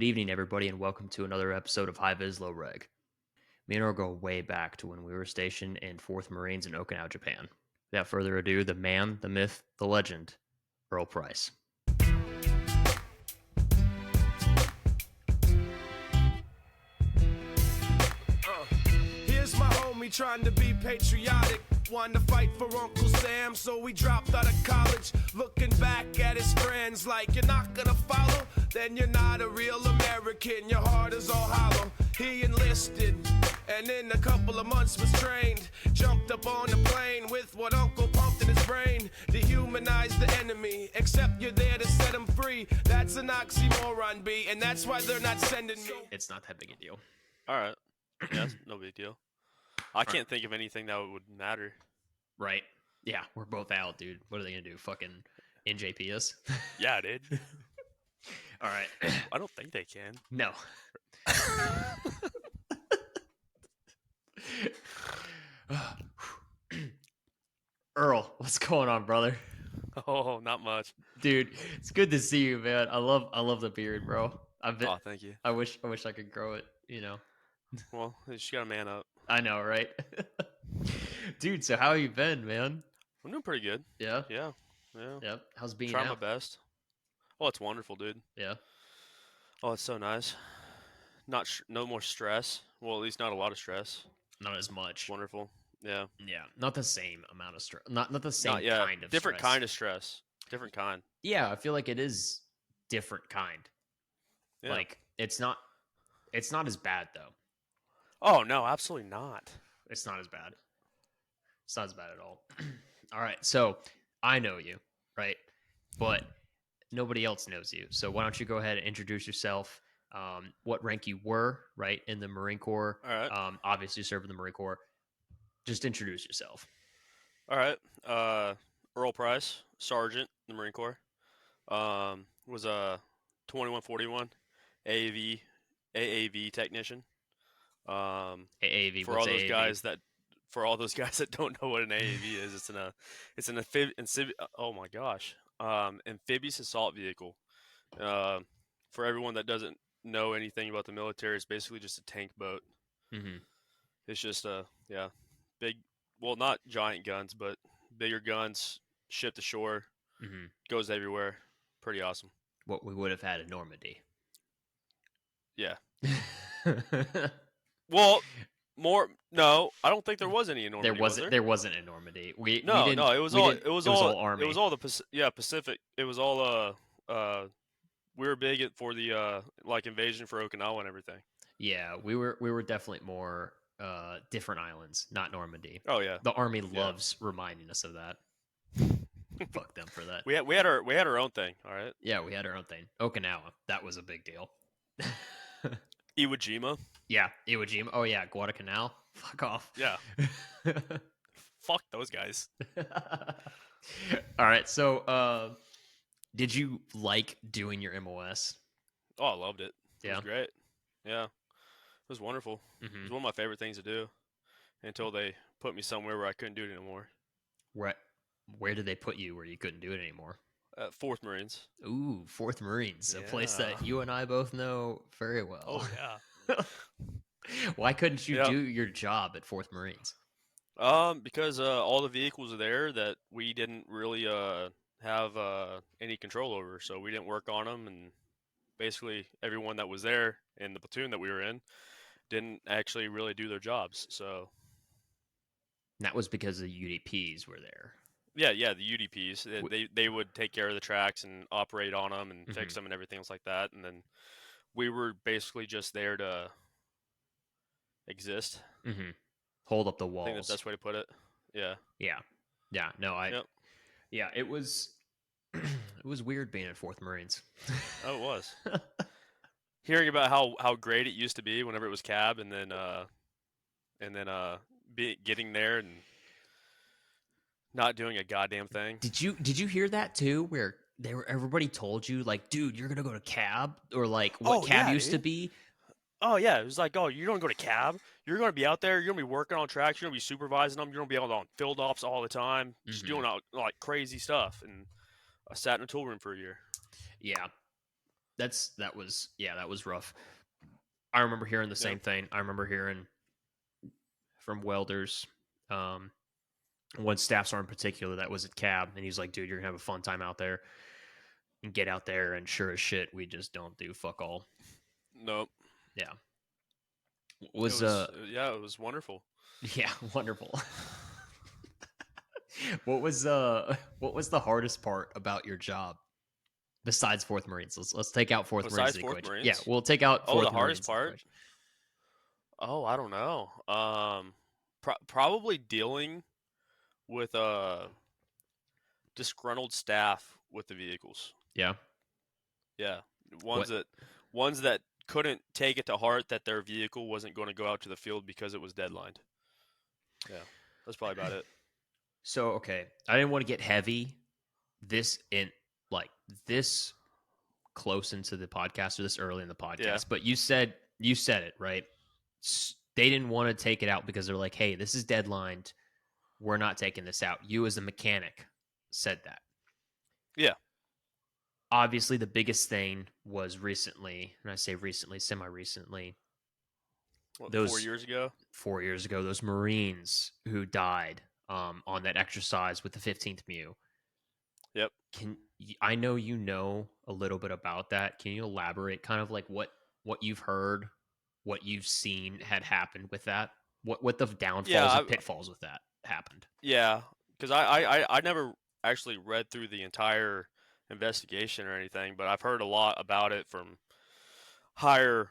Good evening, everybody, and welcome to another episode of High Vis Low Reg. Me and Earl go way back to when we were stationed in 4th Marines in Okinawa, Japan. Without further ado, the man, the myth, the legend, Earl Price. Here's my homie trying to be patriotic. Wanted to fight for Uncle Sam, so we dropped out of college. Looking back at his friends like, you're not gonna follow? Then you're not a real American, your heart is all hollow. He enlisted, and in a couple of months was trained. Jumped up on the plane with what Uncle pumped in his brain. Dehumanize the enemy, except you're there to set him free. That's an oxymoron, B, and that's why they're not sending me. It's not that big a deal. Alright. Yeah, it's no big deal. I can't think of anything that would matter. Right? Yeah, we're both out, dude. What are they gonna do? Fucking NJP us? Yeah, dude. All right. I don't think they can. No. Earl, what's going on, brother? Oh, not much. Dude, it's good to see you, man. I love the beard, bro. Oh, thank you. I wish I could grow it, you know. Well, you just gotta man up. I know, right? Dude, so how you been, man? I'm doing pretty good. Yeah? Yeah. Yep. How's being Trying my out? best. Oh, it's wonderful, dude. Yeah. Oh, it's so nice. No more stress. Well, at least not a lot of stress. Not as much. Wonderful. Yeah. Yeah. Not the same amount of stress. Not the same Not yet. kind of Different stress. kind of stress. Different kind. Yeah, I feel like it is different kind. Yeah. Like it's not as bad though. Oh no, absolutely not. It's not as bad. It's not as bad at all. All right, so I know you, right? But nobody else knows you. So why don't you go ahead and introduce yourself? What rank you were, right, in the Marine Corps? All right. Obviously, you served in the Marine Corps. Just introduce yourself. All right. Earl Price, Sergeant in the Marine Corps. Was a 2141 AAV technician. AAV. For What's all those AAV? guys that don't know what an AAV is, it's an oh my gosh, amphibious assault vehicle. For everyone that doesn't know anything about the military, it's basically just a tank boat. Mm-hmm. It's just big, well, not giant guns, but bigger guns, shipped ashore, Mm-hmm. goes everywhere. Pretty awesome. What we would have had in Normandy. Yeah. Well, no, I don't think there was any in Normandy. There wasn't in Normandy. It was all Army. It was all the Pacific. It was all we were big for the like invasion for Okinawa and everything. Yeah, we were definitely more different islands, not Normandy. Oh yeah. The Army loves reminding us of that. Fuck them for that. We had our own thing, all right? Yeah, we had our own thing. Okinawa, that was a big deal. Iwo Jima. Yeah, Iwo Jima. Oh yeah, Guadalcanal. Fuck off. Yeah. Fuck those guys. All right, so did you like doing your MOS? Oh, I loved it. It Yeah. was great. Yeah. It was wonderful. Mm-hmm. It was one of my favorite things to do until they put me somewhere where I couldn't do it anymore. Where did they put you where you couldn't do it anymore? 4th Marines. Ooh, 4th Marines, a place Yeah. that you and I both know very well. Oh yeah. Why couldn't you Yep. do your job at 4th Marines? Because all the vehicles are there that we didn't really have any control over, so we didn't work on them, and basically everyone that was there in the platoon that we were in didn't actually really do their jobs. So And that was because the UDPs were there. yeah, the UDPs they would take care of the tracks and operate on them and fix them and everything else like that, and then we were basically just there to exist. Mm-hmm. Hold up the I think walls. that's the best way to put it. Yeah. Yeah. No, Yep. Yeah, it was. It was weird being at 4th Marines. Oh, it was. Hearing about how great it used to be whenever it was cab, and then getting there and not doing a goddamn thing. Did you hear that too? Where everybody told you like, dude, you're gonna go to cab, or like what cab used to be. Oh yeah, it was like, oh, you're gonna go to cab. You're gonna be out there. You're gonna be working on tracks. You're gonna be supervising them. You're gonna be out on field ops all the time, just doing like crazy stuff. And I sat in a tool room for a year. Yeah, that was rough. I remember hearing the Yep. same thing. I remember hearing from welders, one staff sergeant in particular that was at cab, and he's like, dude, you're gonna have a fun time out there, and get out there, and sure as shit, we just don't do fuck all. Nope. Yeah. It Was was it was wonderful. Yeah, wonderful. What was the hardest part about your job besides Fourth Marines? Let's take out Fourth Marines Besides the Fourth equation. Yeah, Marines. we'll take out Oh, the Fourth hardest Marines the part. equation. Oh, I don't know. Probably dealing with disgruntled staff with the vehicles. Yeah. Yeah, What? ones that couldn't take it to heart that their vehicle wasn't going to go out to the field because it was deadlined. Yeah, that's probably about it. So okay, I didn't want to get heavy this in like this close into the podcast or this early in the Yeah, podcast, but you said it right. They didn't want to take it out because they're like, hey, this is deadlined. We're not taking this out. You as a mechanic said that. yeah. Obviously, the biggest thing was recently, and I say recently, semi recently, What, those 4 years ago? 4 years ago, those Marines who died on that exercise with the 15th MEU. Yep. I know you know a little bit about that. Can you elaborate, kind of like what you've heard, what you've seen had happened with that? What the Yeah, downfalls and pitfalls with that happened? yeah. Because I never actually read through the entire investigation or anything, but I've heard a lot about it from higher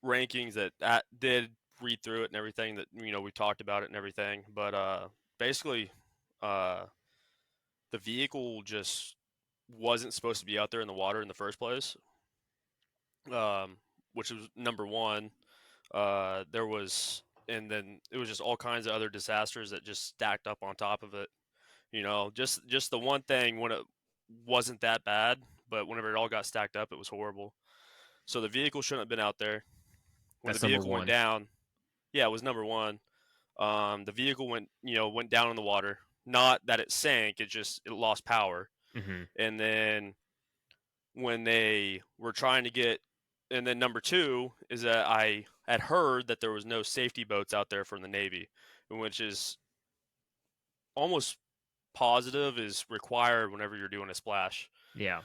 rankings that did read through it and everything that we talked about it and everything. But basically, uh, the vehicle just wasn't supposed to be out there in the water in the first place, which was number one. There was, and then it was just all kinds of other disasters that just stacked up on top of it. Just the one thing when it wasn't that bad, but whenever it all got stacked up, it was horrible. So the vehicle shouldn't have been out there. When the That's number vehicle went one. down, yeah, it was number one. The vehicle went down in the water. Not that it sank; it lost power. Mm-hmm. And then when they were trying to get, and then number two is that I had heard that there was no safety boats out there from the Navy, which is almost positive is required whenever you're doing a splash. Yeah.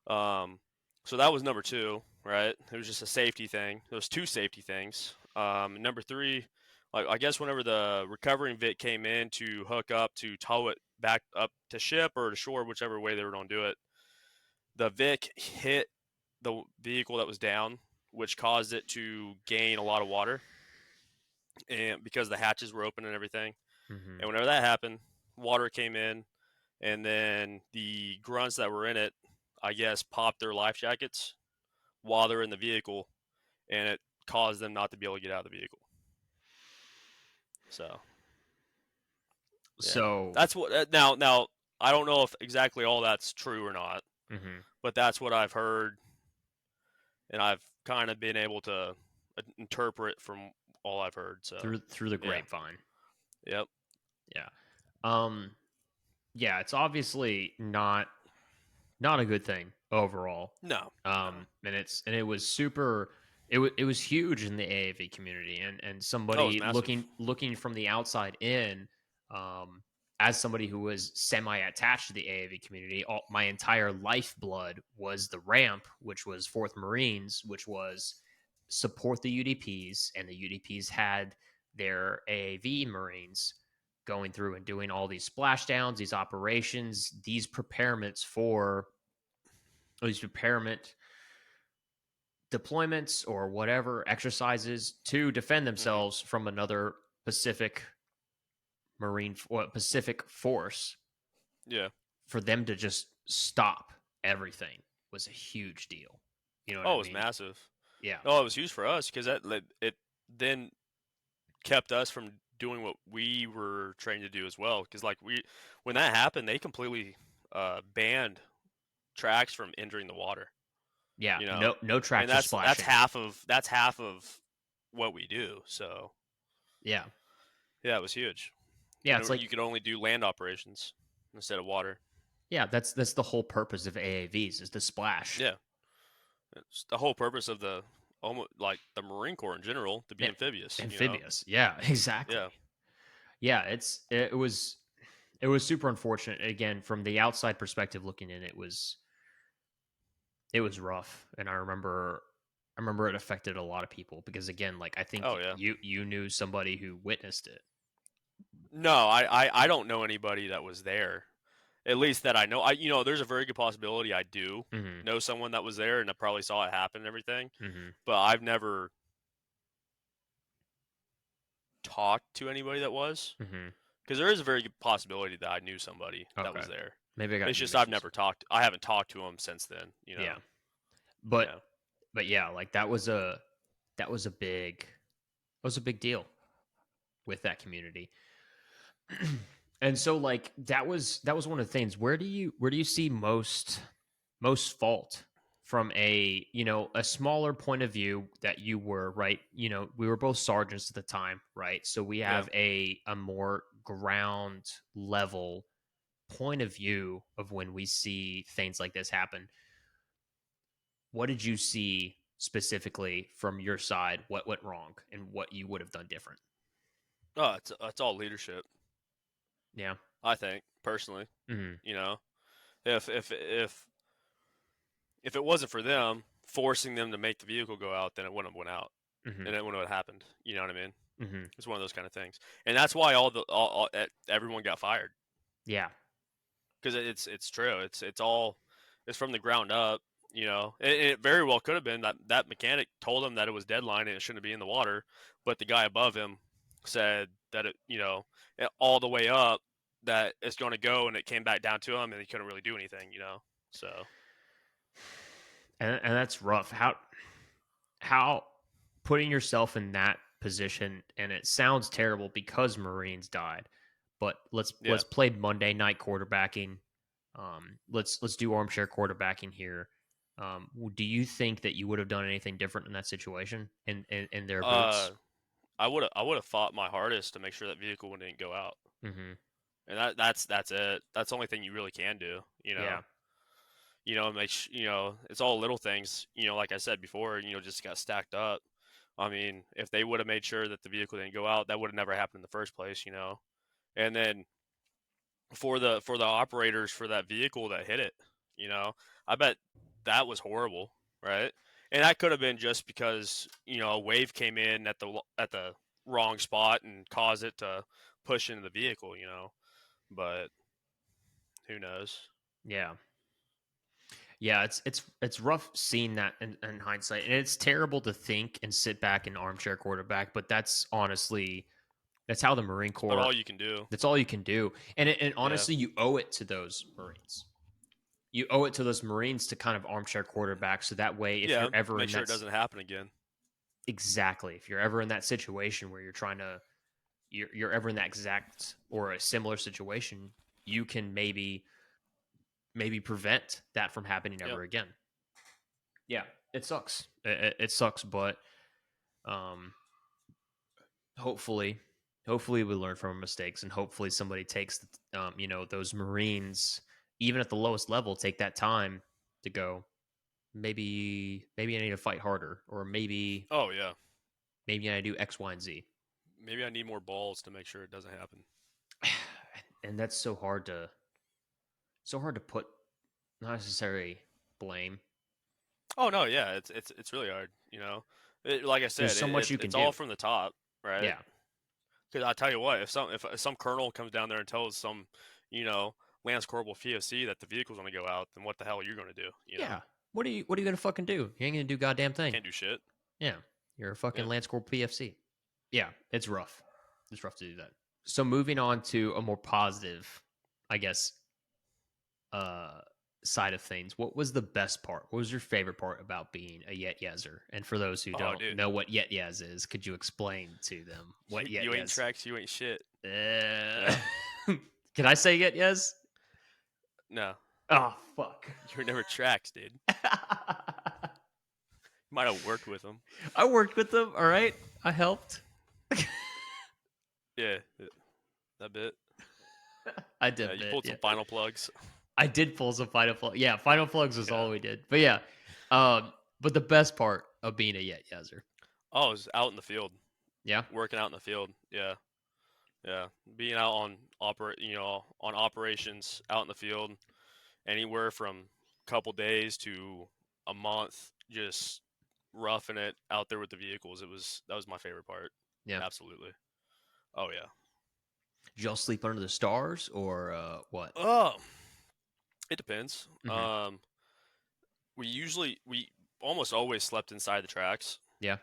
So that was number two, right? It was just a safety thing. There was two safety things. Number three, like I guess whenever the recovering Vic came in to hook up to tow it back up to ship or to shore, whichever way they were going to do it, the Vic hit the vehicle that was down, which caused it to gain a lot of water, and because the hatches were open and everything. Mm-hmm. And whenever that happened, water came in, and then the grunts that were in it, I guess, popped their life jackets while they're in the vehicle, and it caused them not to be able to get out of the vehicle. So, yeah. So That's what. Now, I don't know if exactly all that's true or not, mm-hmm. but that's what I've heard, and I've kind of been able to interpret from all I've heard. So through the grapevine. Yep. Yeah. Yeah, it's obviously not a good thing overall. No. And it was super. It was huge in the AAV community, and somebody looking from the outside in, as somebody who was semi attached to the AAV community, my entire lifeblood was the ramp, which was Fourth Marines, which was support the UDPs, and the UDPs had their AAV Marines going through and doing all these splashdowns, these operations, these preparements for these preparement deployments or whatever exercises to defend themselves from another Pacific force. Yeah. For them to just stop everything was a huge deal. You know what I mean? It was massive. Yeah. Oh, it was huge for us because it then kept us from doing what we were trained to do as well. Because when that happened, they completely banned tracks from entering the water. Yeah, no tracks and are splashing. That's half of what we do. So yeah, it was huge. Yeah, it's like you could only do land operations instead of water. Yeah, that's the whole purpose of AAVs is to splash. Yeah, It's the whole purpose of the almost like the Marine Corps in general to be A- amphibious. Amphibious. Yeah, exactly. Yeah. Yeah, it was super unfortunate. Again, from the outside perspective looking in, it was rough, and I remember it affected a lot of people because again, like I think Oh yeah. you knew somebody who witnessed it. No, I don't know anybody that was there. At least that I know. There's a very good possibility I do Hmm. know someone that was there and that probably saw it happen and everything. Hmm. But I've never talked to anybody that was, Hmm. because there is a very good possibility that I knew somebody that Okay, was there. maybe I got It's you just mixed with some. I haven't talked to him since then. Yeah, but Yeah. yeah, like that was a big deal with that community. And so like that was one of the things. Where do you see most fault from a, a smaller point of view that you were, right? We were both sergeants at the time, right? So we Yeah. have a more ground level point of view of when we see things like this happen. What did you see specifically from your side? What went wrong and what you would have done different? Oh, it's all leadership. Yeah. I think personally. Hmm. You know, if it wasn't for them forcing them to make the vehicle go out, then it wouldn't have went out, Hmm. and it wouldn't have happened. You know what I mean? Hmm. It's one of those kind of things, and that's why everyone got fired, Yeah. because it's true. It's from the ground up. It very well could have been that mechanic told him that it was deadline and it shouldn't be in the water, but the guy above him said that all the way up that it's going to go, and it came back down to him, and he couldn't really do anything. So And that's rough. How putting yourself in that position, and it sounds terrible because Marines died, but yeah. let's play Monday night quarterbacking. Let's do armchair quarterbacking here. Do you think that you would have done anything different in that situation in their Uh, boots? I would have fought my hardest to make sure that vehicle didn't go out, Hmm. and that's it. That's the only thing you really can do. Yeah. It's all little things. Like I said before, just got stacked up. I mean, if they would have made sure that the vehicle didn't go out, that would have never happened in the first place. And then for the operators for that vehicle that hit it, you know, I bet that was horrible, right? And that could have been just because a wave came in at the wrong spot and caused it to push into the vehicle. But who knows? Yeah. Yeah, it's rough seeing that in hindsight, and it's terrible to think and sit back and armchair quarterback. But that's honestly that's how the Marine But Corps. all you can do. That's all you can do, and Yeah. honestly, you owe it to those Marines. You owe it to those Marines to kind of armchair quarterback, so that way, if Yeah. you're ever Make in sure that it doesn't happen again. exactly, if you're ever in that situation where you're trying to, you're ever in that exact or a similar situation, you can maybe prevent that from happening Yep. ever again. Yeah, it sucks. It sucks, but um, hopefully, hopefully we learn from our mistakes, and hopefully somebody takes, those Marines, even at the lowest level, take that time to go. Maybe I need to fight harder, or Oh yeah. maybe I do X, Y, and Z. Maybe I need more balls to make sure it doesn't happen. And that's so hard to put not necessarily blame. Oh no, yeah, it's really hard. Like I There's said, so much you can it's all do. from the top, right? Yeah, Because I tell you what, if some colonel comes down there and tells some, you know, Lance Corporal POC that the vehicle's going to go out, then what the hell are you going to do? yeah. What are you gonna fucking do? You ain't gonna do goddamn thing. Can't do shit. Yeah, you're a fucking Yeah. Lance Corporal PFC. Yeah, it's rough. It's rough to do that. So moving on to a more positive, I guess, uh, side of things. What was the best part? What was your favorite part about being a Yet Yezer? And for those who Oh, don't dude, know what Yet Yez is, could you explain to them what Yet you ain't Yez? tracks, you ain't shit. Uh, Yeah. can I say Yet Yez? No, Oh fuck. you were never tracks, dude. You might have worked with them. I worked with them. All right, I helped. Yeah, that bit. I did. Yeah, you bit, pulled yeah. some final plugs. I did pull some final plug. Yeah, final plugs was Yeah. all we did. But yeah, um, But the best part of being a yet yezer. Oh, I was out in the field, Yeah. working out in the field. Yeah, yeah, being out on on operations out in the field, anywhere from a couple days to a month, just roughing it out there with the vehicles. That was my favorite part. Yeah. Absolutely. Oh yeah. Did y'all sleep under the stars or what? Oh, it depends. Hmm. We almost always slept inside the tracks. Yeah.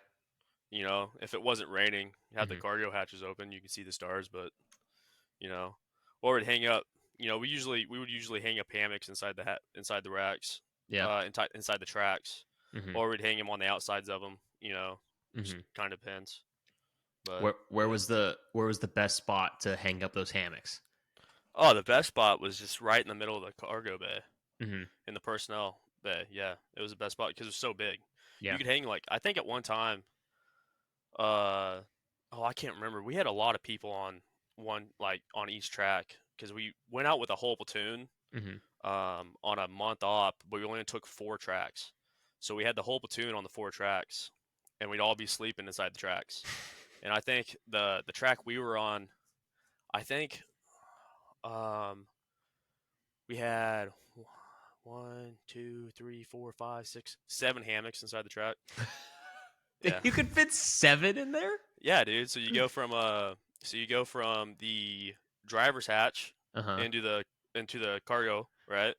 If it wasn't raining, you had the Hmm. cargo hatches open, you could see the stars, but you know, or we'd hang up. We would usually hang up hammocks inside the racks, Yeah. inside the tracks, Hmm. or we'd hang them on the outsides of them. Just Hmm. kind of depends. But Where yeah. was the best spot to hang up those hammocks? Oh, the best spot was just right in the middle of the cargo bay, Hmm. in the personnel bay. Yeah, it was the best spot because it was so big. You Yeah. could hang like I think at one time. Uh, oh, I can't remember. We had a lot of people on on each track because we went out with a whole platoon Hmm. on a month op, but we only took 4 tracks. So we had the whole platoon on the 4 tracks, and we'd all be sleeping inside the tracks. And I think the track we were on, I think um, we had 7 hammocks inside the track. Yeah, You could fit 7 in there? yeah, dude. So you go from the driver's hatch Uh-huh. into the cargo, right?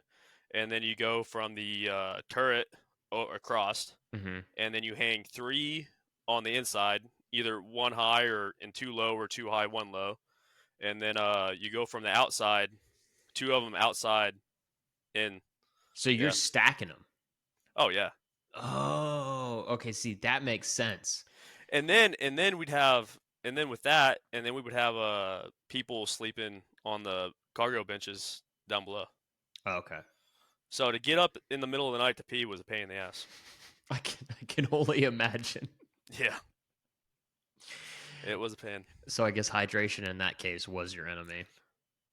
And then you go from the turret across, Hmm. and then you hang 3 on the inside, either one high or and 2 low, or 2 high, 1 low. And then you go from the outside, 2 of them outside in. So you're Yeah. stacking them. Oh yeah. Oh, okay. See, that makes sense. And then we'd have and then with that and then we would have people sleeping on the cargo benches down below. Okay. So to get up in the middle of the night to pee was a pain in the ass. I can only imagine. Yeah, it was a pain. So I guess hydration in that case was your enemy.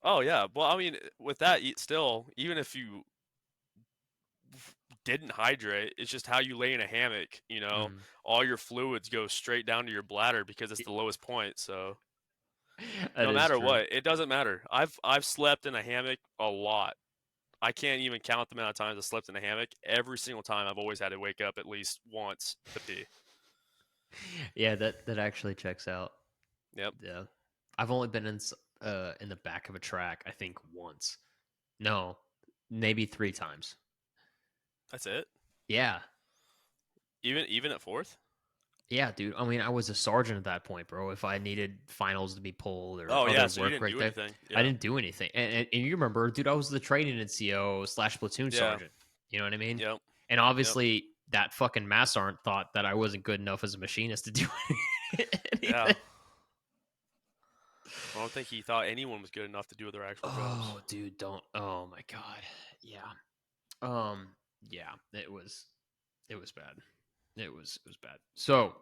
Oh yeah. Well, I mean, with that, still, even if you didn't hydrate, it's just how you lay in a hammock. Mm. All your fluids go straight down to your bladder because it's the lowest point. So That no is matter true. what, it doesn't matter. I've slept in a hammock a lot. I can't even count the amount of times I slept in a hammock. Every single time, I've always had to wake up at least once to pee. Yeah, that actually checks out. Yep, Yeah. I've only been in the back of a track, I think once. No, maybe 3 times. that's it. Yeah. Even at fourth. Yeah, dude. I mean, I was a sergeant at that point, bro. If I needed finals to be pulled or Oh yeah, other so you work didn't right do there, anything. I Yeah, didn't do anything. And you remember, dude, I was the training NCO / platoon yeah, sergeant. You know what I mean? yep, And yep, obviously, that fucking mass sergeant thought that I wasn't good enough as a machinist to do yeah. anything. I don't think he thought anyone was good enough to do their actual jobs. Oh, dude, don't. Oh my god. Yeah. Um. Yeah. It was bad. It was bad. So,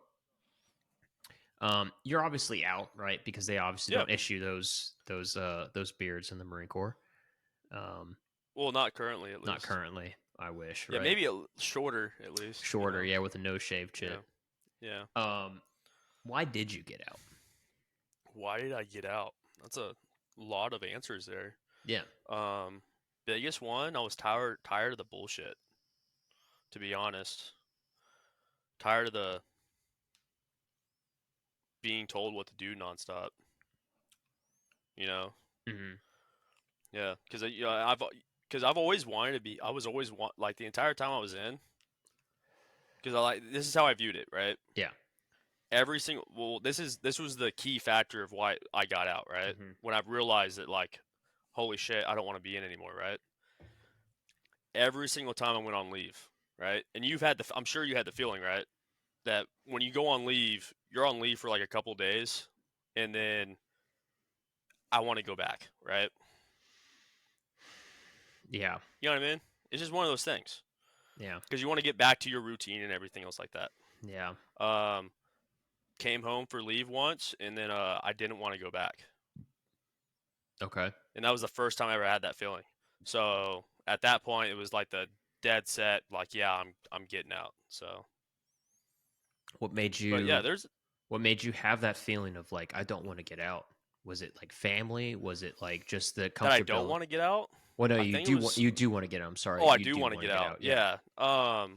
you're obviously out, right? Because they obviously Yeah. don't issue those beards in the Marine Corps. Um, Well, not currently, at not least. currently. I wish, Yeah, right? maybe shorter at least. Shorter, yeah, with a no shave Yeah. chit. Yeah. Um, why did you get out? Why did I get out? That's a lot of answers there. Yeah. Um, Biggest one, I was tired of the bullshit. To be honest, tired of the being told what to do nonstop. You know. Hmm. Yeah, because I've always wanted to be. I was always like the entire time I was in. Because this is how I viewed it, right? Yeah. This was the key factor of why I got out, right? Hmm. When I realized that, like, holy shit, I don't want to be in anymore, right? Every single time I went on leave, right? And I'm sure you had the feeling, right, that when you go on leave, you're on leave for like a couple days, and then I want to go back, right? Yeah. You know what I mean? It's just one of those things Yeah. because you want to get back to your routine and everything else like that. Yeah. Um, Came home for leave once, and then I didn't want to go back. Okay. And that was the first time I ever had that feeling. So at that point, it was like the dead set, like, yeah, I'm getting out. So, What made but yeah, you there's what made you have that feeling of like I don't want to get out? Was it like family? Was it like just the that I don't comfortability? want to get out. Well, no, I think it was. you do want to get out. I'm sorry, Oh, I you do do want to want to get get out. out. Yeah. Yeah.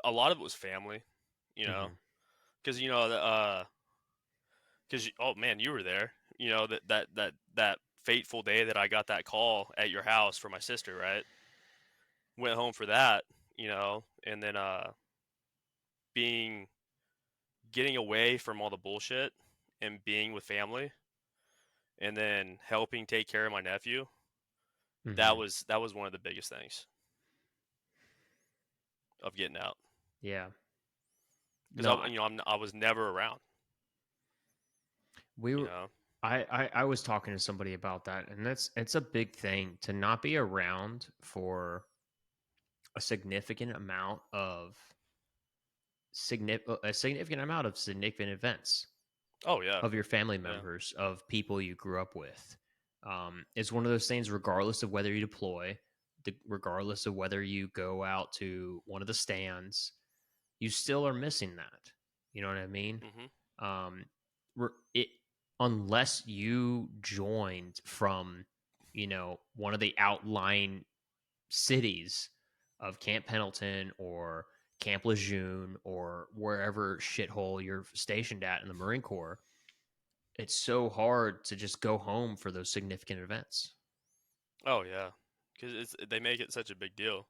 A lot of it was family, you know, Hmm. because oh man, you were there. You know that fateful day that I got that call at your house for my sister, right? Went home for that, and then being getting away from all the bullshit and being with family, and then helping take care of my nephew. Hmm. That was one of the biggest things of getting out Yeah. because No, I was never around, we you were. know. I was talking to somebody about that, and it's a big thing to not be around for a significant amount of significant events Oh yeah, of your family yeah. members, of people you grew up with. It's one of those things, regardless of whether you deploy, regardless of whether you go out to one of the stands, you still are missing that. You know what I mean? Mhm. Um, it unless you joined from, one of the outlying cities of Camp Pendleton or Camp Lejeune or wherever shithole you're stationed at in the Marine Corps, it's so hard to just go home for those significant events. Oh yeah, because they make it such a big deal.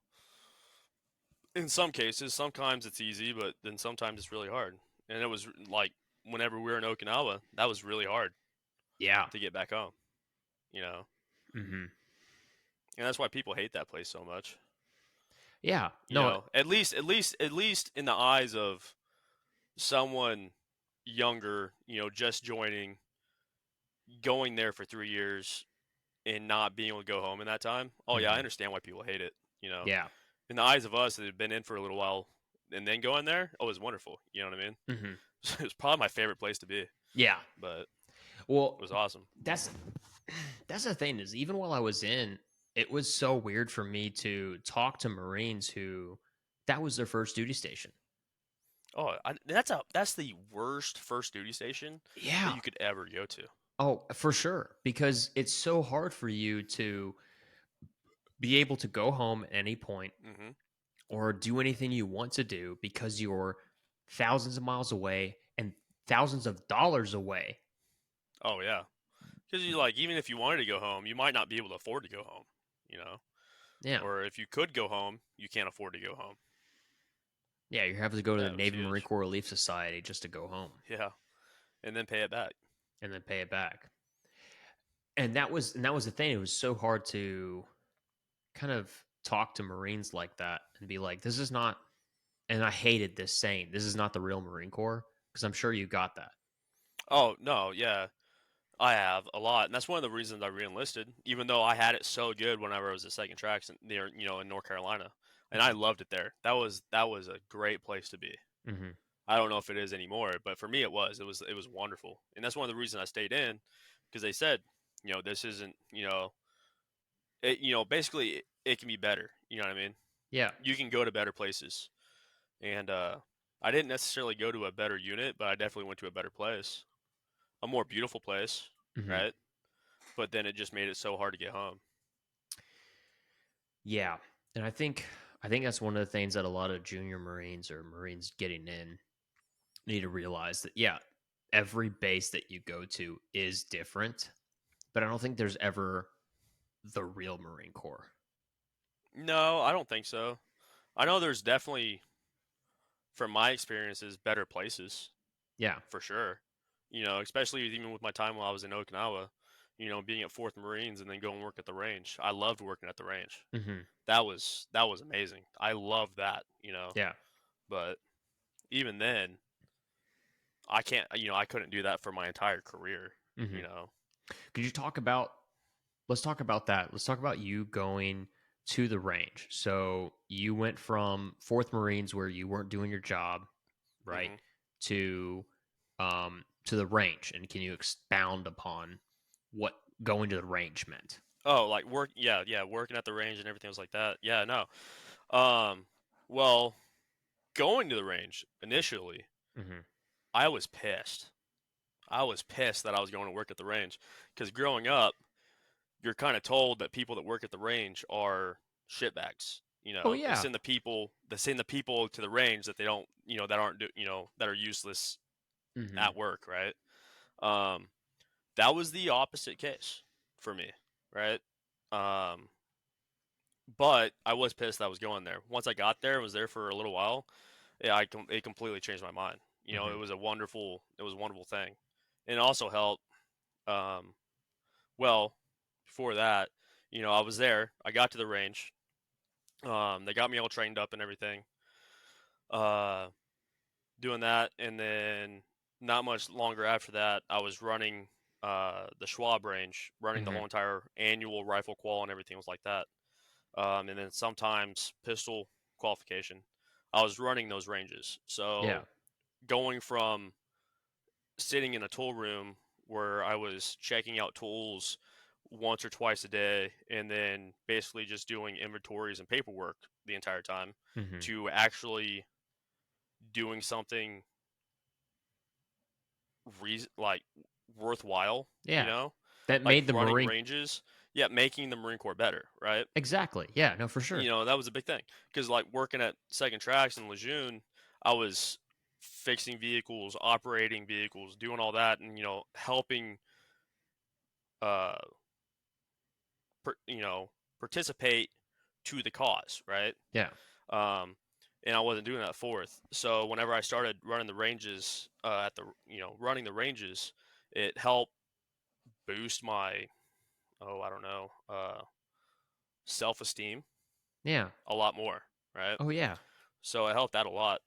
In some cases, sometimes it's easy, but then sometimes it's really hard. And it was like whenever we were in Okinawa, that was really hard Yeah. to get back home, you know. Hmm. And that's why people hate that place so much. Yeah. You No. know, at least in the eyes of someone younger, just joining, going there for 3 years and not being able to go home in that time. Oh yeah, I Hmm. understand why people hate it. You know, Yeah. in the eyes of us that have been in for a little while and then going there, oh, it was wonderful. You know what I mean? Hmm. It was probably my favorite place to be, Yeah. but it Well, was awesome. that's that's the thing is, even while I was in, it was so weird for me to talk to Marines who that was their first duty station. Oh, that's the worst first duty station that Yeah. you could ever go to. Oh, for sure. Because it's so hard for you to be able to go home at any point Hmm. or do anything you want to do because you're thousands of miles away and thousands of dollars away. Oh yeah, because you like even if you wanted to go home, you might not be able to afford to go home. You know, Yeah. or if you could go home, you can't afford to go home. Yeah, you have to go to the That was Navy Marine huge. Corps Relief Society just to go home Yeah, and then pay it back. and then pay it back. And that was the thing. It was so hard to kind of talk to Marines like that and be like, this is not, and I hated this saying, this is not the real Marine Corps, because I'm sure you got that. Oh no, yeah, I have a lot, and that's one of the reasons I reenlisted. Even though I had it so good whenever I was at Second Tracks near, in North Carolina, and I loved it there. That was a great place to be. Hmm. I don't know if it is anymore, but for me it was. It was wonderful, and that's one of the reasons I stayed in, because they said, this isn't, basically it can be better. You know what I mean? Yeah. You can go to better places, and I didn't necessarily go to a better unit, but I definitely went to a better place, a more beautiful place, Hmm. right? But then it just made it so hard to get home. Yeah. And I think that's one of the things that a lot of junior Marines or Marines getting in need to realize that, yeah, every base that you go to is different, but I don't think there's ever the real Marine Corps. No, I don't think so. I know there's definitely, from my experiences, better places Yeah. for sure. Especially even with my time while I was in Okinawa, being at Fourth Marines and then going work at the range. I loved working at the range. Hmm. That was amazing. I loved that. Yeah. But even then, I can't. I couldn't do that for my entire career. Hmm. You know. Could you talk about, let's talk about that. Let's talk about you going to the range. So you went from Fourth Marines where you weren't doing your job, right, Hmm. to to the range. And can you expound upon what going to the range meant? Oh, like work. Yeah, yeah, working at the range and everything was like that. Yeah, no. Um, well, going to the range initially, Mm-hmm. I was pissed. I was pissed that I was going to work at the range because growing up, you're kind of told that people that work at the range are shitbags. You Oh know, yeah. they send the people to the range that they don't, that aren't, that are useless Mm-hmm. at work, right? Um, that was the opposite case for me, right? Um, but I was pissed that I was going there. Once I got there, and was there for a little while. Yeah, it completely changed my mind. Mm-hmm. It was a wonderful thing, and it also helped. Um, well, before that, I was there. I got to the range. They got me all trained up and everything. Uh, doing that, and then not much longer after that, I was running the Schwab range, running the Mm-hmm. whole entire annual rifle qual and everything was like that. And then sometimes pistol qualification. I was running those ranges. Yeah. So going from sitting in a tool room where I was checking out tools once or twice a day and then basically just doing inventories and paperwork the entire time Mm-hmm. to actually doing something like worthwhile, Yeah. That like made the running Marine. ranges, yeah, making the Marine Corps better, right? Exactly. Yeah. No, for sure. That was a big thing because like working at Second Tracks in Lejeune, I was fixing vehicles, operating vehicles, doing all that, and helping, uh, participate to the cause, right? Yeah. Um, and I wasn't doing that fourth. So whenever I started running the ranges, running the ranges, it helped boost my, I don't know, self esteem Yeah. a lot more, right? Oh yeah. So it helped that a lot.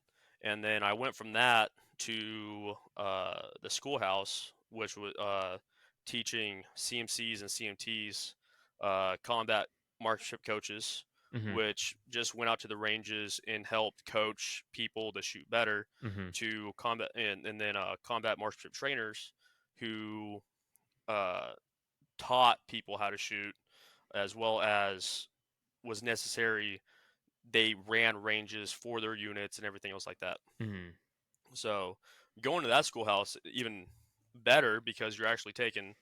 And then I went from that to the schoolhouse, which was teaching CMCs and CMTs, combat marksmanship coaches, Mm-hmm. which just went out to the ranges and helped coach people to shoot better, Mm-hmm. to combat, and then combat marksmanship trainers who uh, taught people how to shoot as well as was necessary. They ran ranges for their units and everything else like that. Mm-hmm. So going to that schoolhouse even better because you're actually taking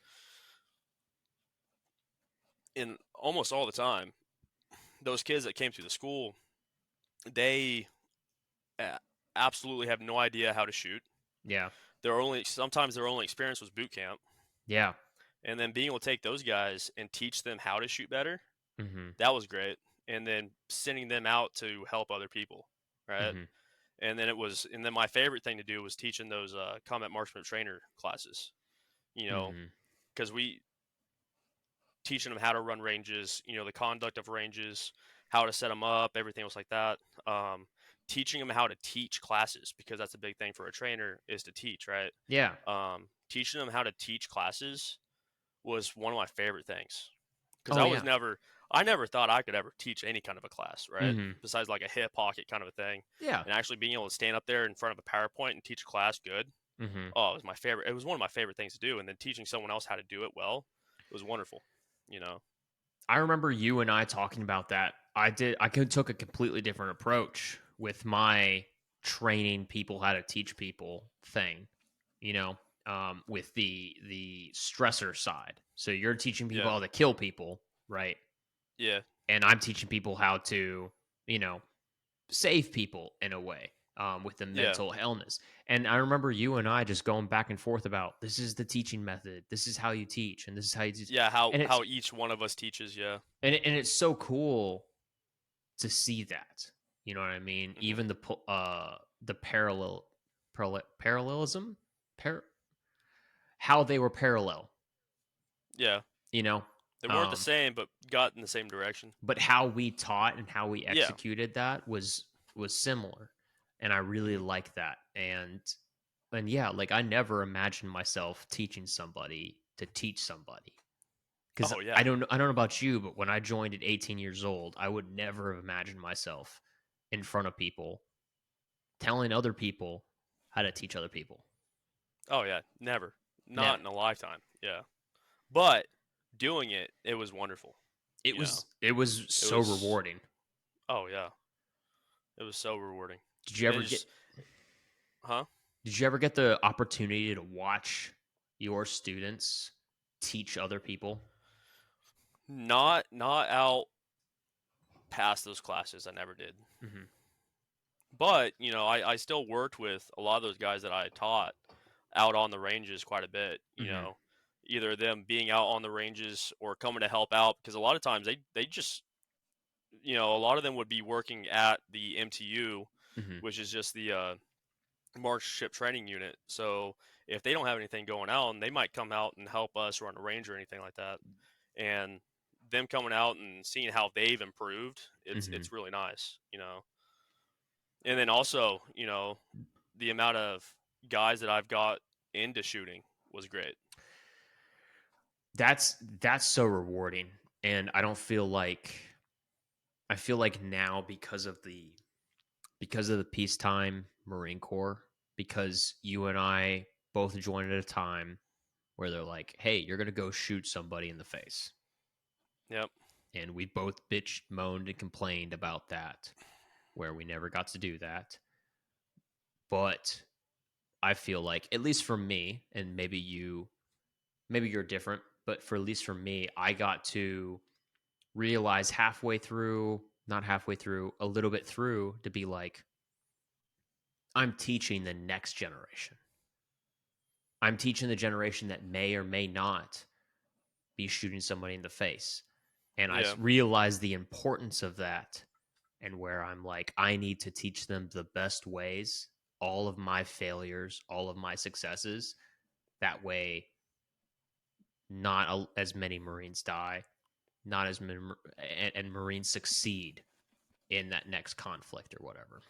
in almost all the time those kids that came through the school, they absolutely have no idea how to shoot. Yeah. Sometimes their only experience was boot camp, Yeah. and then being able to take those guys and teach them how to shoot better, Mm-hmm. that was great. And then sending them out to help other people, right? Mm-hmm. And then my favorite thing to do was teaching those combat marksman trainer classes. You know, Mm-hmm. because we teaching them how to run ranges, the conduct of ranges, how to set them up, everything else like that. Um, Teaching them how to teach classes because that's a big thing for a trainer is to teach, right? Yeah. Teaching them how to teach classes was one of my favorite things because Oh yeah. I never thought I could ever teach any kind of a class, right? Mm-hmm. Besides like a hip pocket kind of a thing, Yeah. and actually being able to stand up there in front of a PowerPoint and teach a class good. Mm-hmm. Oh, it was my favorite. It was one of my favorite things to do, and then teaching someone else how to do it well, it was wonderful. You know. I remember you and I talking about that. Took a completely different approach with my training people how to teach people thing, you know, with the stressor side. So you're teaching people Yeah. how to kill people, right? Yeah. And I'm teaching people how to, you know, save people in a way, with the Yeah. mental illness. And I remember you and I just going back and forth about this is the teaching method, this is how you teach, and this is how you teach. Yeah. And How each one of us teaches. Yeah. and it's so cool to see that. You know what I mean? Hmm. Even the parallelism, par- how they were parallel. Yeah. You know, They weren't the um, same, but got in the same direction. but how we taught and how we Yeah. executed that was similar, and I really Hmm. like that. And yeah, like I never imagined myself teaching somebody to teach somebody. Because Oh yeah. I don't know about you, but when I joined at 18 years old, I would never have imagined myself in front of people telling other people how to teach other people. Oh yeah. Never. Not Never. in a lifetime. Yeah. But doing it, it was wonderful. It You know. was It so was. rewarding. Oh yeah. It was so rewarding. Did you And ever it get just, huh? did you ever get the opportunity to watch your students teach other people? Not out past those classes. I never did. Mhm. But I still worked with a lot of those guys that I taught out on the ranges quite a bit. Mhm. Either them being out on the ranges or coming to help out because a lot of times they just a lot of them would be working at the MTU, Mhm. which is just the March Ship Training Unit. So if they don't have anything going on, they might come out and help us run a range or anything like that. And them coming out and seeing how they've improved, Mhm. it's really nice. And then also, the amount of guys that I've got into shooting was great. That's so rewarding, and I feel like now because of the peacetime Marine Corps, because you and I both joined at a time where they're like, "Hey, you're gonna go shoot somebody in the face," Yep. and we both bitched, moaned, and complained about that, where we never got to do that. But I feel like, at least for me, and maybe you're different, but for at least for me, I got to realize halfway through, not halfway through, a little bit through, to be like, I'm teaching the next generation. I'm teaching the generation that may or may not be shooting somebody in the face. And I Yeah. realized the importance of that, and where I'm like, I need to teach them the best ways, all of my failures, all of my successes. That way, not as many Marines die, not as many, and Marines succeed in that next conflict or whatever.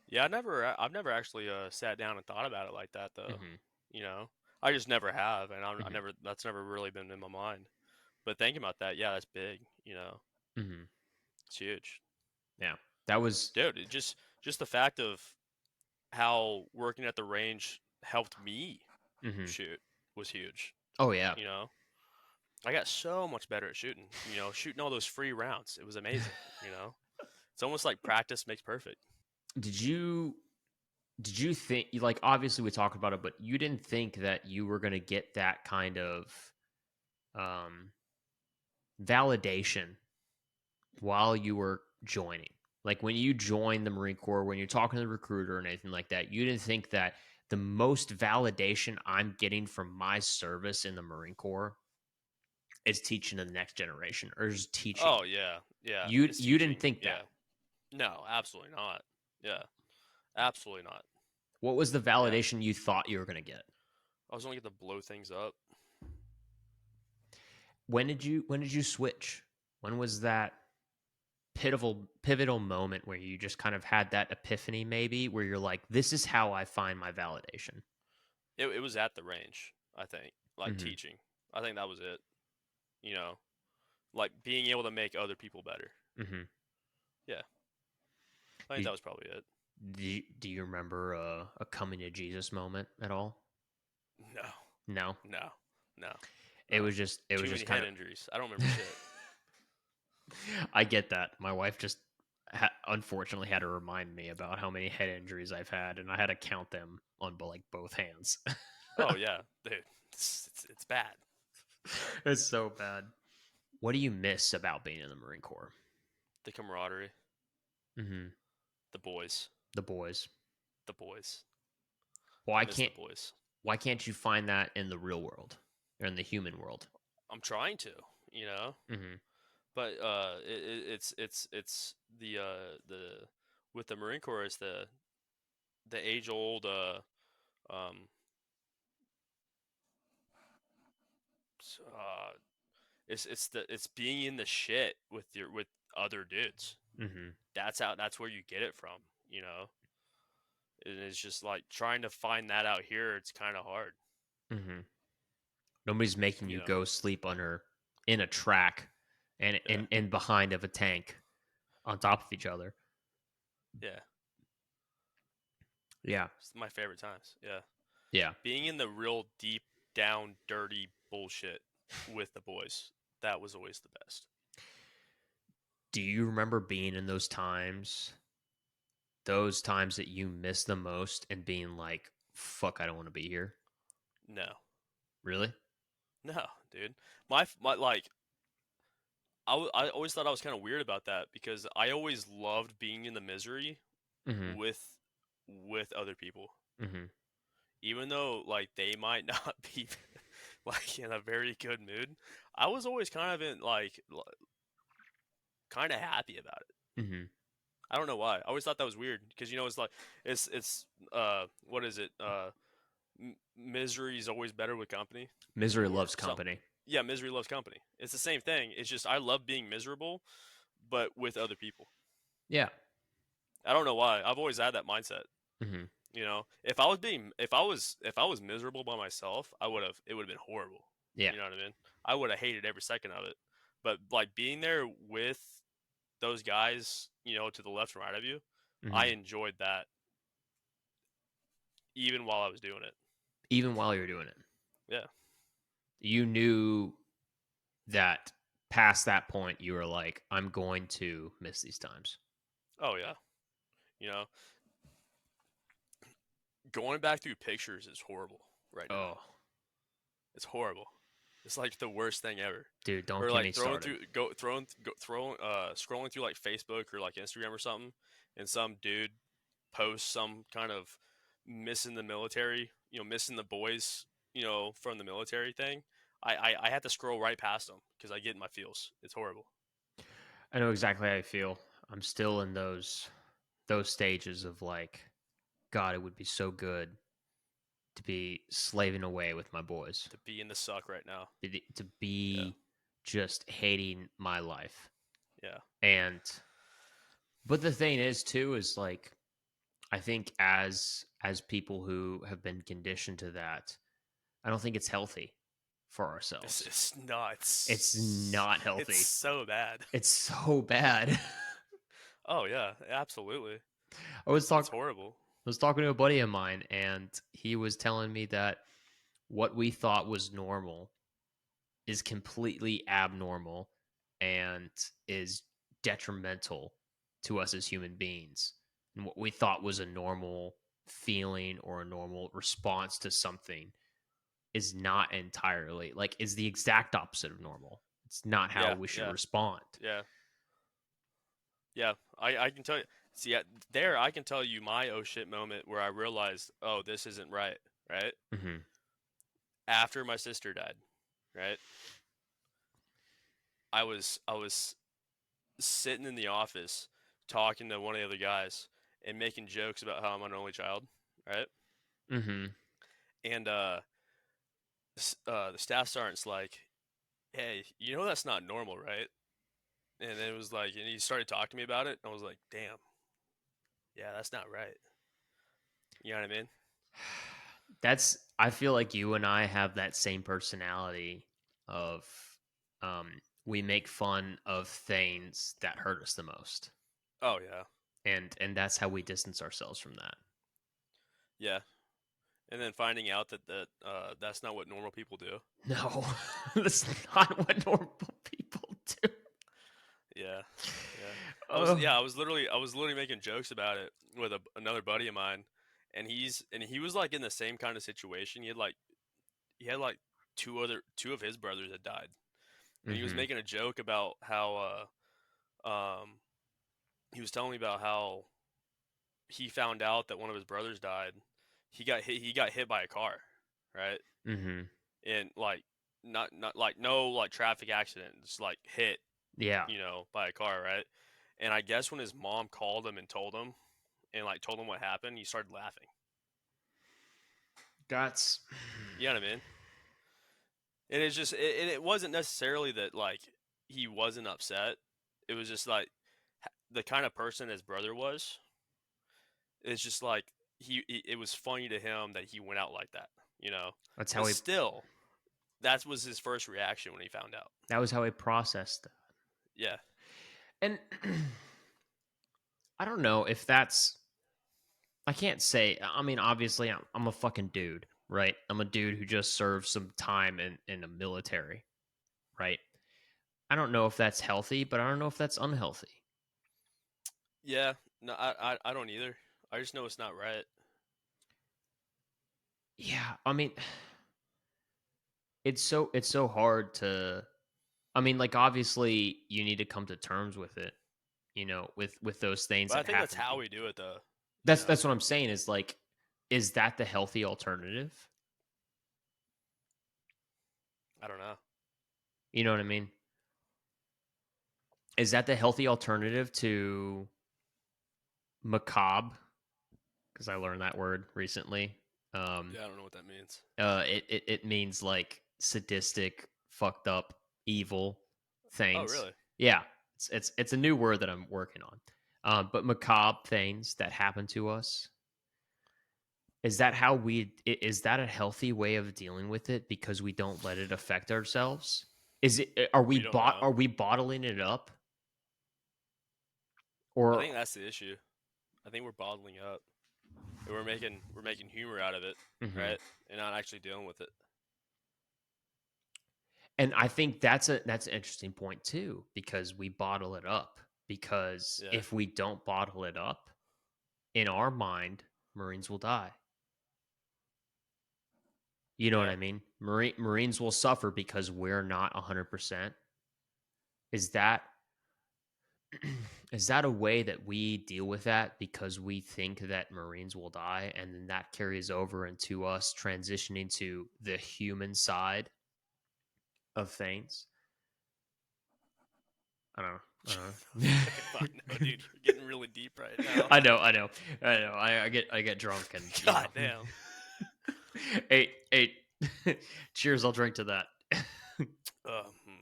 Yeah, I've never actually sat down and thought about it like that though. Hmm. You know, I just never have, and I Hmm. never that's never really been in my mind. But thinking about that, yeah, that's big. Hmm. It's huge, Yeah, that was. dude. Just the fact of how working at the range helped me Hmm. shoot was huge. Oh yeah. You know, I got so much better at shooting. Shooting all those free rounds, it was amazing. It's almost like practice makes perfect. Did you did you think, like, obviously we talked about it, but you didn't think that you were going to get that kind of um validation while you were joining? Like, when you joined the Marine Corps, when you're talking to the recruiter and anything like that, you didn't think that the most validation I'm getting from my service in the Marine Corps is teaching the next generation, or is teaching. Oh yeah, yeah. It's You didn't teaching. think Yeah. that. No, absolutely not. Yeah, absolutely not. What was the Yeah, validation you thought you were going to get? I was only get to blow things up. When did you switch? When was that pivotal moment where you just kind of had that epiphany, maybe, where you're like, this is how I find my validation? It was at the range. I think like Hmm. teaching. I think that was it. You know, like being able to make other people better. Hmm. Yeah, I think Do, that was probably it. do you remember a coming to Jesus moment at all? No, No, no, no, it no. was just it was Too many just kind head of. injuries. I don't remember shit. I get that. My wife just unfortunately had to remind me about how many head injuries I've had, and I had to count them on like both hands. Oh yeah, dude, it's bad. It's so bad. What do you miss about being in the Marine Corps? The camaraderie, Hmm. the boys, The boys. the boys. I Why miss the can't boys. why can't you find that in the real world or in the human world? I'm trying to, you know, Hmm. but it's the with the Marine Corps it's the age old um uh it's being in the shit with other dudes. Hmm. That's where you get it from, you know. And it's just like trying to find that out here. It's kind of hard, Hmm. Nobody's making you you know. go sleep under in a track and Yeah, behind of a tank on top of each other. yeah. Yeah. It's my favorite times. Yeah, Yeah. being in the real deep down dirty bullshit with the boys. That was always the best. Do you remember being in those times those times that you miss the most and being like, fuck, I don't want to be here? No, Really? no, dude. My like I always thought I was kind of weird about that because I always loved being in the misery Mm-hmm. with other people, Mm-hmm. even though like they might not be like in a very good mood. I was always kind of in like kind of happy about it. Mm-hmm. I don't know why. I always thought that was weird because it's like it's what is it? Misery is always better with company, Misery or loves something. company. Yeah, misery loves company. It's the same thing. It's just I love being miserable, but with other people. Yeah. I don't know why. I've always had that mindset. Mm-hmm. If I was miserable by myself, it would have been horrible. Yeah. You know what I mean? I would have hated every second of it. But like being there with those guys, to the left and right of you, I Mm-hmm. enjoyed that even while I was doing it. Even while you're doing it, Yeah. you knew that past that point, you were like, I'm going to miss these times. Oh yeah. You know, going back through pictures is horrible right now. Oh, It's horrible. It's like the worst thing ever. dude, don't Or get me like throwing started. through, throwing, scrolling through like Facebook or like Instagram or something, and some dude posts some kind of missing the military, missing the boys, from the military thing. I had to scroll right past them because I get in my feels. It's horrible. I know exactly how I feel. I'm still in those stages of like, God, it would be so good to be slaving away with my boys, To be in the suck right now. to Yeah, be just hating my life. yeah, And but the thing is too is like I think as people who have been conditioned to that, I don't think it's healthy for ourselves. it's not. It's not It's healthy. so bad. It's so bad. Oh yeah, absolutely. I was It's talk horrible. I was talking to a buddy of mine and he was telling me that what we thought was normal is completely abnormal and is detrimental to us as human beings. And what we thought was a normal feeling or a normal response to something is not entirely like is the exact opposite of normal. It's not how Yeah, we should yeah, respond. yeah, yeah. I can tell you. See, there I can tell you my oh shit moment where I realized, oh, this isn't right. Right Hmm. after my sister died. Right. I was sitting in the office talking to one of the other guys and making jokes about how I'm an only child. Right. Hmm. And the staff sergeant's like, "Hey, that's not normal, right?" And it was like, and he started talking to me about it, and I was like, "Damn, yeah, that's not right." You know what I mean? That's I feel like you and I have that same personality of um we make fun of things that hurt us the most. Oh yeah, And that's how we distance ourselves from that. yeah. And then finding out that's not what normal people do. No. That's not what normal people do. Yeah, yeah. Oh. I was literally making jokes about it with another buddy of mine, and he was like in the same kind of situation. He had like two of his brothers had died, and he was Mhm. making a joke about how he was telling me about how he found out that one of his brothers died. He got hit by a car, right? Mhm. And like not like no like traffic accident, just like hit, Yeah. by a car, right? And I guess when his mom called him and told him and like told him what happened, he started laughing. That's You know what I mean? And it's just it wasn't necessarily that like he wasn't upset. It was just like the kind of person his brother was. It's just like it was funny to him that he went out like that, you know. that's how But he still, that was his first reaction when he found out. that was how he processed that. Yeah. And I don't know if that's I can't say I mean obviously I'm a fucking dude, right? I'm a dude who just served some time in the military, right? I don't know if that's healthy, but I don't know if that's unhealthy. Yeah. No, I don't either. I just know it's not right. Yeah, I mean, it's so hard to. I mean, like obviously you need to come to terms with it, with those things But I that think that's happen to how you. we do it, though. You That's know, that's what I'm saying is like, is that the healthy alternative? I don't know. You know what I mean? Is that the healthy alternative to macabre? Because I learned that word recently. Um, Yeah, I don't know what that means. it means like sadistic, fucked up, evil Oh, things. really? Yeah, it's a new word that I'm working on. But macabre things that happen to us, is that how is that a healthy way of dealing with it because we don't let it affect ourselves? Is it We don't know. are we bottling it up, I or think that's the issue. I think we're bottling up. And we're making humor out of it, Mhm. right? And not actually dealing with it. And I think that's an interesting point too, because we bottle it up. Because Yeah. if we don't bottle it up, in our mind, Marines will die. You know what Yeah. I mean? Marines will suffer because we're not 100%. Is that is that a way that we deal with that because we think that Marines will die, and then that carries over into us transitioning to the human side of things? I don't know. I don't know. Okay, fine. No, dude, you're getting really deep right now. I know. I get drunk and God damn. hey, cheers! I'll drink to that. Hmm.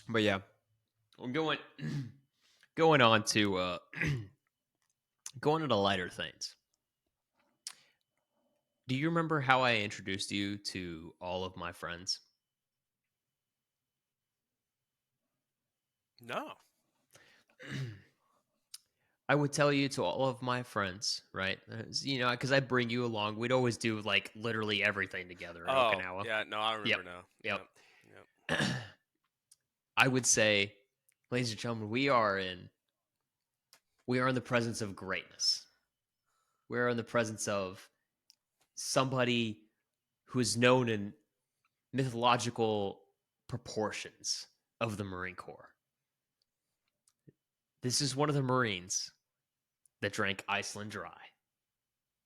But yeah, I'm going on to going into lighter things. Do you remember how I introduced you to all of my friends? No. I would tell you to all of my friends, right? Because I bring you along. We'd always do like literally everything together in Oh, Okinawa. yeah. No, I Yep, remember now. yep. Yep. Yep. I would say, ladies and gentlemen, we are in the presence of greatness. We are in the presence of somebody who is known in mythological proportions of the Marine Corps. This is one of the Marines that drank Iceland dry.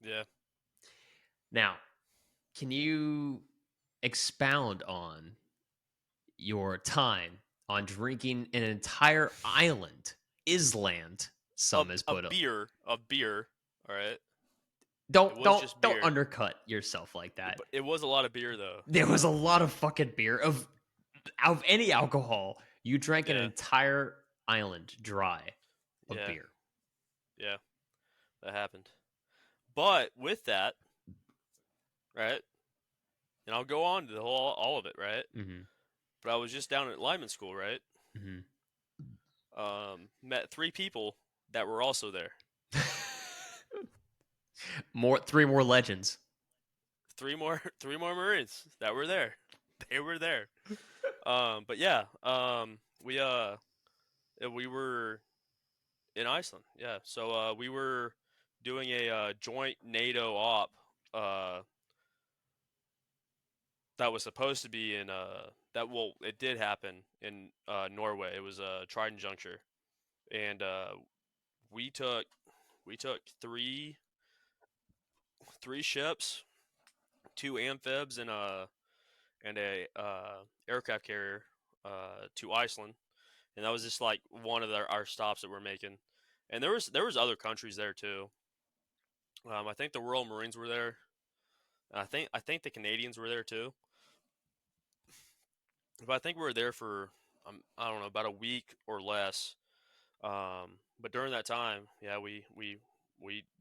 Yeah. Now, can you expound on your time on drinking an entire island, Island? Some is A put up. beer. A beer. All right. Don't It was don't just don't beer. undercut yourself like that. But it was a lot of beer, though. There was a lot of fucking beer of any alcohol. You drank an Yeah. entire island dry of Yeah. beer. Yeah. That happened. But with that, right? And I'll go on to the whole all of it, right? Mm-hmm. But I was just down at lineman school, right? Mm-hmm. Met three people that were also there. Three more legends. Three more Marines that were there. They were there. But yeah, we were in Iceland. Yeah, so we were doing a joint NATO op. Uh, that was supposed to be in it did happen in Norway. It was Trident Juncture, and we took three ships, two amphibs, and a aircraft carrier to Iceland, and that was just like one of our stops that we're making. And there was other countries there too. I think the Royal Marines were there. And I think the Canadians were there too. But I think we were there for I don't know, about a week or less. But during that time, yeah, we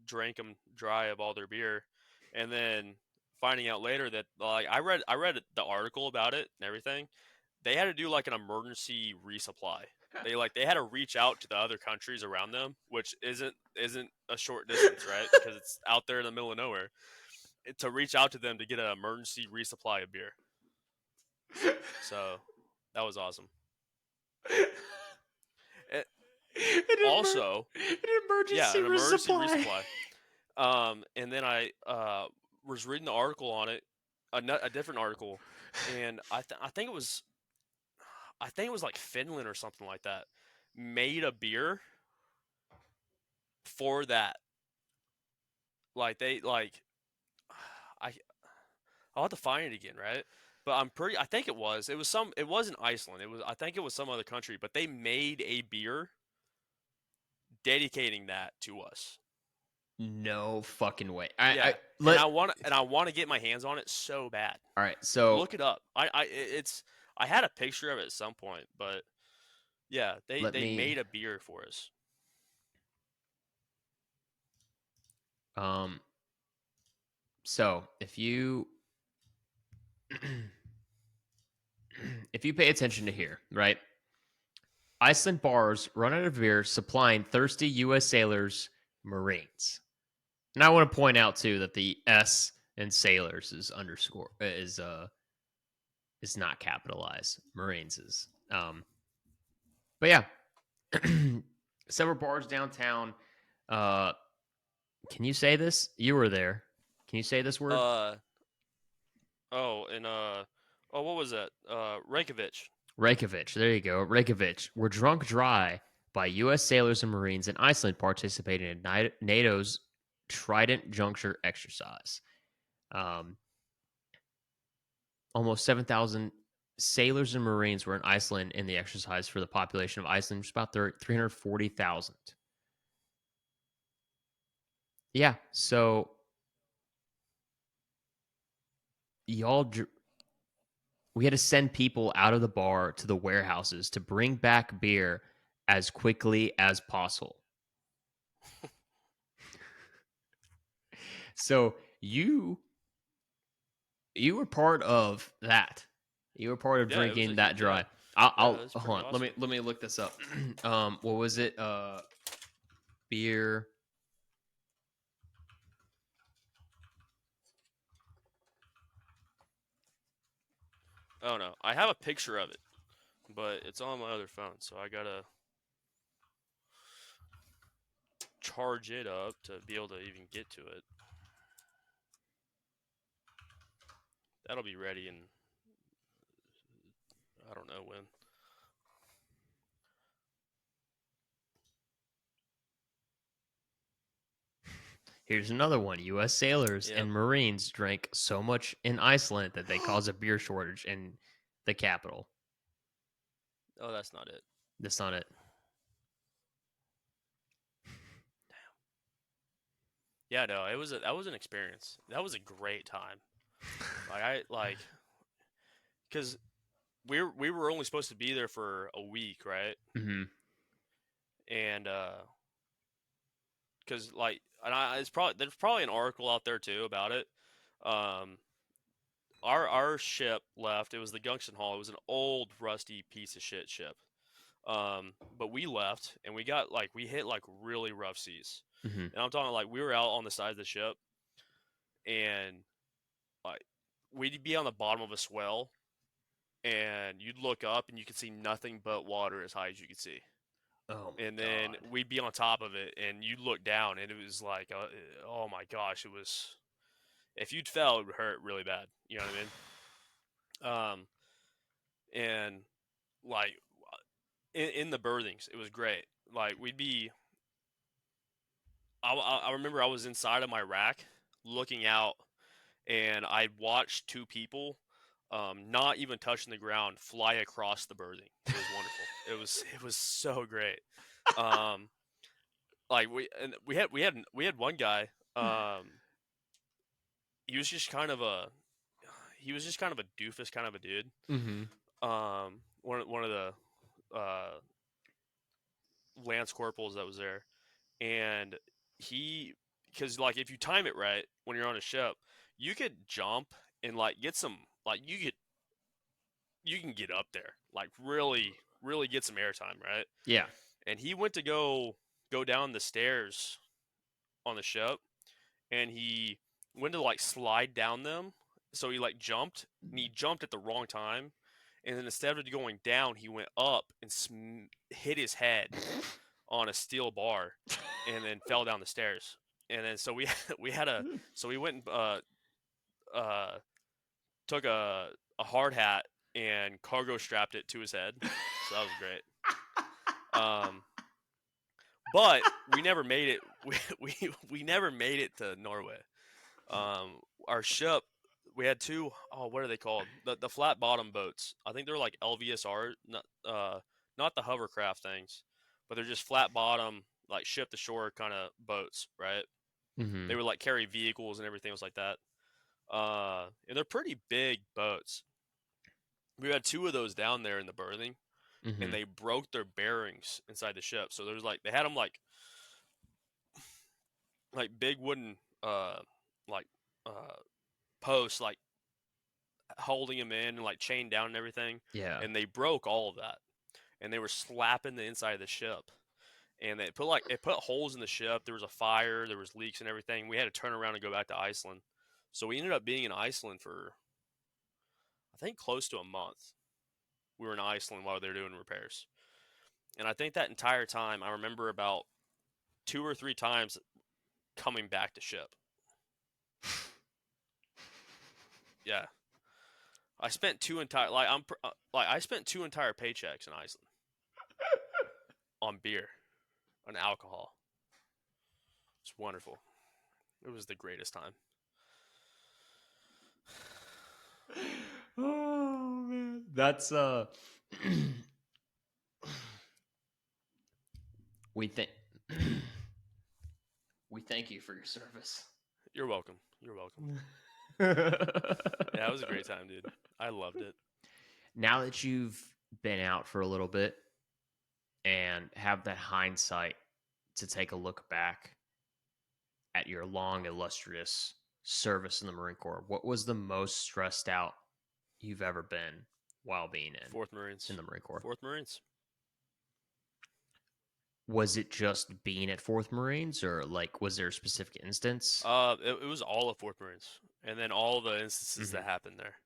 drank them dry of all their beer, and then finding out later that like I read the article about it and everything. They had to do like an emergency resupply. They had to reach out to the other countries around them, which isn't a short distance, right? Because it's out there in the middle of nowhere. To reach out to them to get an emergency resupply of beer. So that was awesome. Eh, An, Also, an yeah, emergency an emergency resupply. resupply. And then I was reading the article on it, a different article, and I think it was like Finland or something like that, made a beer for that. Like they like I I'll have to find it again, right? But I think it wasn't Iceland. I think it was some other country, but they made a beer dedicating that to us. No fucking way. Yeah, Let. and I want to get my hands on it so bad. All right. So Look it up. It's I had a picture of it at some point, but yeah, let they me. made a beer for us. Um. So if you pay attention to here, right? Iceland bars run out of beer, supplying thirsty U.S. sailors, Marines. And I want to point out too that the S in sailors is not capitalized. Marines is. But yeah, several bars downtown. Uh, can you say this? You were there. Can you say this word? Uh oh, what was that? Reykjavik. Reykjavik. There you go. Reykjavik. Were drunk dry by U.S. sailors and Marines in Iceland participating in NATO's Trident Juncture exercise. Um, almost 7,000 sailors and Marines were in Iceland in the exercise for the population of Iceland, which is about 340,000. Yeah. So y'all, we had to send people out of the bar to the warehouses to bring back beer as quickly as possible. So you were part of that. You were part of Yeah, it was drinking that yeah. dry. Yeah, I'll that's hold pretty on. awesome. Let me look this up. What was it? Beer. Oh no, I have a picture of it, but it's on my other phone, so I gotta charge it up to be able to even get to it. That'll be ready in I don't know when. Here's another one. U.S. sailors Yep. and Marines drank so much in Iceland that they caused a beer shortage in the capital. Oh, that's not it. That's not it. Yeah, no, that was an experience. That was a great time. Because we were only supposed to be there for a week, right? Mm-hmm. And because it's probably there's probably an article out there too about it. Um, our ship left. It was the Gungsten Hall. It was an old rusty piece of shit ship. But we left and we hit like really rough seas. Mm-hmm. And I'm talking like we were out on the side of the ship and like we'd be on the bottom of a swell and you'd look up and you could see nothing but water as high as you could see. Oh my And then god. we'd be on top of it and you'd look down and it was like oh my gosh, it was if you'd fell it would hurt really bad. You know what I mean? And like in the berthings, it was great. Like we'd be I remember I was inside of my rack looking out, and I watched two people, not even touching the ground, fly across the berthing. It was wonderful. It was so great. Um, like we had one guy. He was just kind of a he was just kind of a doofus kind of a dude. Mm-hmm. One of the lance corporals that was there, and he because like if you time it right when you're on a ship, you could jump and like get some like you can get up there like really get some airtime, right? Yeah. And he went to go down the stairs on the ship, and he went to like slide down them, so he like jumped and he jumped at the wrong time, and then instead of going down, he went up and hit his head on a steel bar, and then fell down the stairs. And then so we we went and uh, took a hard hat and cargo strapped it to his head. So that was great. But we never made it. We never made it to Norway. Our ship, we had two. Oh, what are they called? The flat bottom boats. I think they're like LVSR, not the hovercraft things, but they're just flat bottom, like ship to shore kind of boats, right? Mm-hmm. They would like carry vehicles and everything was like that. And they're pretty big boats. We had two of those down there in the berthing, Mm-hmm. and they broke their bearings inside the ship. So there's like they had them like big wooden like uh posts like holding them in and like chained down and everything. Yeah. And they broke all of that, and they were slapping the inside of the ship. And it put holes in the ship. There was a fire, there was leaks and everything. We had to turn around and go back to Iceland. So we ended up being in Iceland for I think close to a month. We were in Iceland while they were doing repairs. And I think that entire time I remember about 2 or 3 times coming back to ship. Yeah. I spent two entire I spent 2 entire paychecks in Iceland on beer, on alcohol. It's wonderful. It was the greatest time. Oh man, that's we think we thank you for your service. You're welcome. You're welcome. Yeah, it was a great time, dude. I loved it. Now that you've been out for a little bit and have that hindsight to take a look back at your long, illustrious service in the Marine Corps, what was the most stressed out you've ever been while being in 4th Marines. in the Marine Corps? 4th Marines. Was it just being at 4th Marines, or like was there a specific instance? It was all of 4th Marines, and then all the instances that happened there.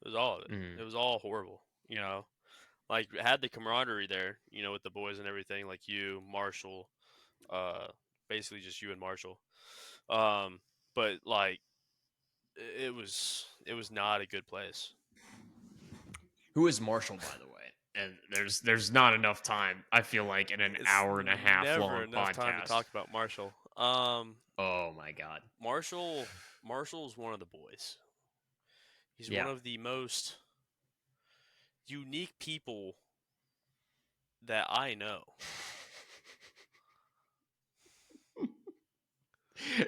It was all of it. Mm. It was all horrible, you know. Like had the camaraderie there, you know, with the boys and everything, like you, Marshall, basically just you and Marshall. But like it was not a good place. Who is Marshall, by the way? And there's not enough time, I feel like, in an hour and a half never long enough podcast. time to talk about Marshall. Oh my god. Marshall's one of the boys. He's one of the most unique people that I know.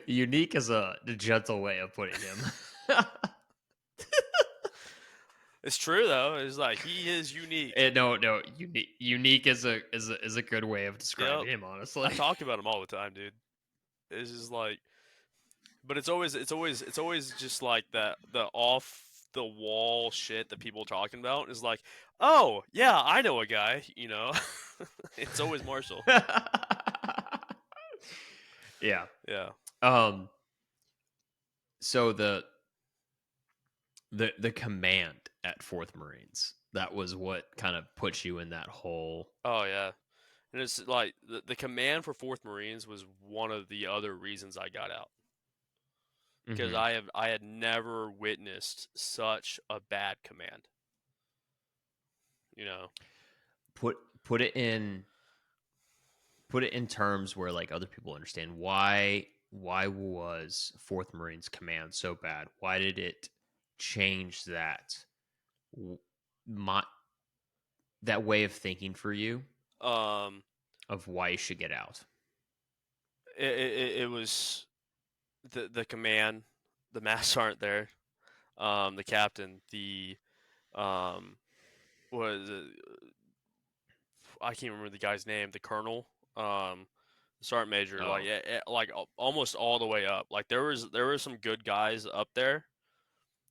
Unique is a gentle way of putting him. It's true though. It's like he is unique. No, unique is a good way of describing him. Honestly, I talk about him all the time, dude. It's just like, but it's always just like that the off the wall shit that people are talking about is like, oh yeah, I know a guy. You know, it's always Marshall. Yeah. Yeah. So the command at 4th Marines, that was what kind of put you in that hole. Oh yeah, and it's like the command for 4th Marines was one of the other reasons I got out, because I had never witnessed such a bad command. You know, put it in terms where like other people understand why was 4th Marines command so bad? Why did it change that that way of thinking for you of why you should get out? It was the command, the masks aren't there, the captain, the was I can't remember the guy's name, the colonel, the sergeant major, like almost all the way up. Like there were some good guys up there,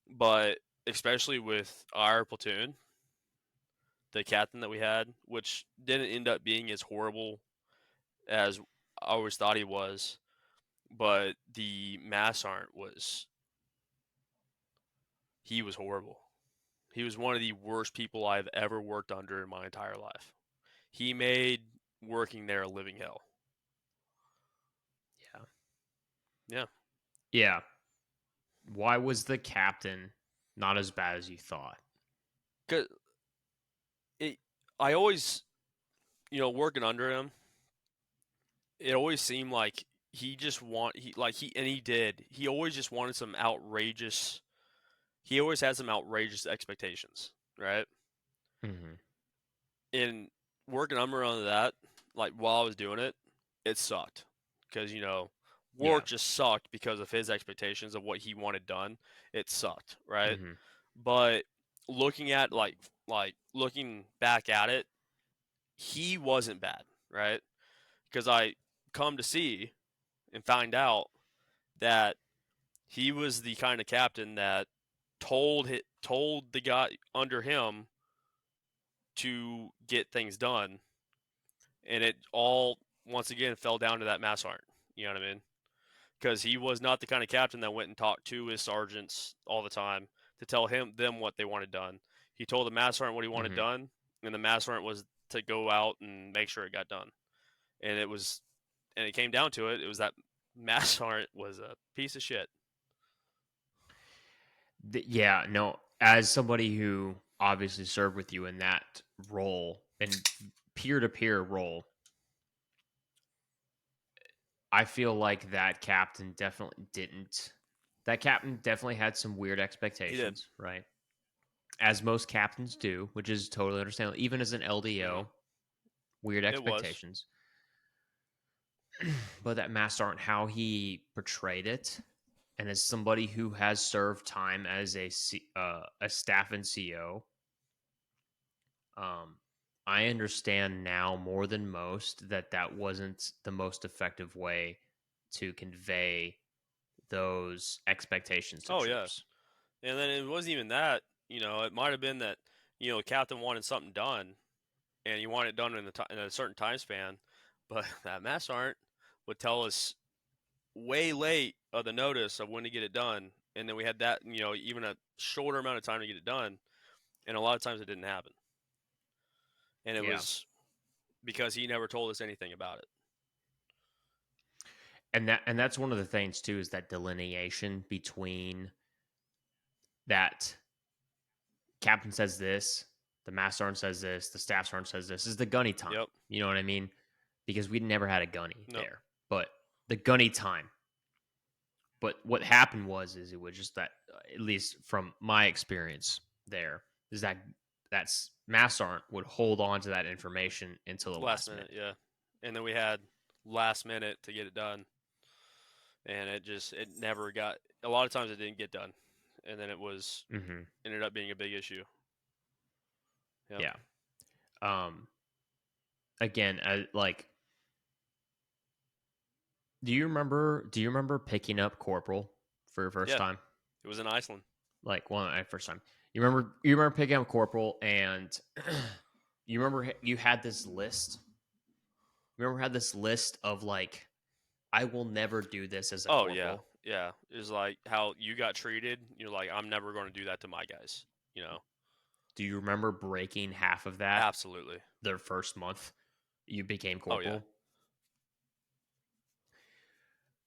but especially with our platoon, the captain that we had, which didn't end up being as horrible as I always thought he was, but the mass sergeant he was horrible. He was one of the worst people I've ever worked under in my entire life. He made working there a living hell. Yeah. Yeah. Yeah. Why was the captain not as bad as you thought? Cause it, I always, working under him, it always seemed like he did. He always just wanted some outrageous. He always had some outrageous expectations, right? Mm-hmm. And working under that, like while I was doing it, it sucked because Yeah. work just sucked because of his expectations of what he wanted done. It sucked, right? Mm-hmm. But looking at looking back at it, he wasn't bad, right? Because I come to see and find out that he was the kind of captain that told the guy under him to get things done, and it all once again fell down to that mass sergeant. You know what I mean? Because he was not the kind of captain that went and talked to his sergeants all the time to tell them what they wanted done. He told the mass sergeant what he wanted Mm-hmm. done, and the mass sergeant was to go out and make sure it got done. And it came down to it. It was that mass sergeant was a piece of shit. Yeah, no, as somebody who obviously served with you in that role and peer to peer role, I feel like that captain definitely had some weird He did. expectations, right? As most captains do, which is totally understandable. Even as an Hmm. LDO, weird It was. expectations. But that master aren't how he portrayed it. And as somebody who has served time as a staff and CO, um, I understand now more than most that that wasn't the most effective way to convey those expectations to Oh yeah. troops. And then it wasn't even that. It might have been that the captain wanted something done, and he wanted it done in a certain time span, but that mass sergeant would tell us way late of the notice of when to get it done, and then we had that even a shorter amount of time to get it done, and a lot of times it didn't happen, and it Yeah. was because he never told us anything about it. And that's one of the things too, is that delineation between that captain says this, the master sergeant says this, the staff sergeant says this is the gunny time. Yep. You know what I mean? Because we never had a gunny No. there, but the gunny time. But what happened is it was just that, at least from my experience there, is that that's mass sergeant would hold on to that information until the Last last minute, minute. yeah. And then we had last minute to get it done, and it never got. A lot of times it didn't get done, and then Mm-hmm. ended up being a big issue. Yep. Yeah. Um. Again, like, Do you remember picking up corporal for your first Yeah. time? It was in Iceland. Like one my first time. You remember picking up corporal, and you remember you had this list. You remember had this list of like, I will never do this as a Oh yeah, corporal. yeah. It was like how you got treated. You're like, I'm never going to do that to my guys. Do you remember breaking half of that Absolutely. their first month you became Oh yeah. corporal?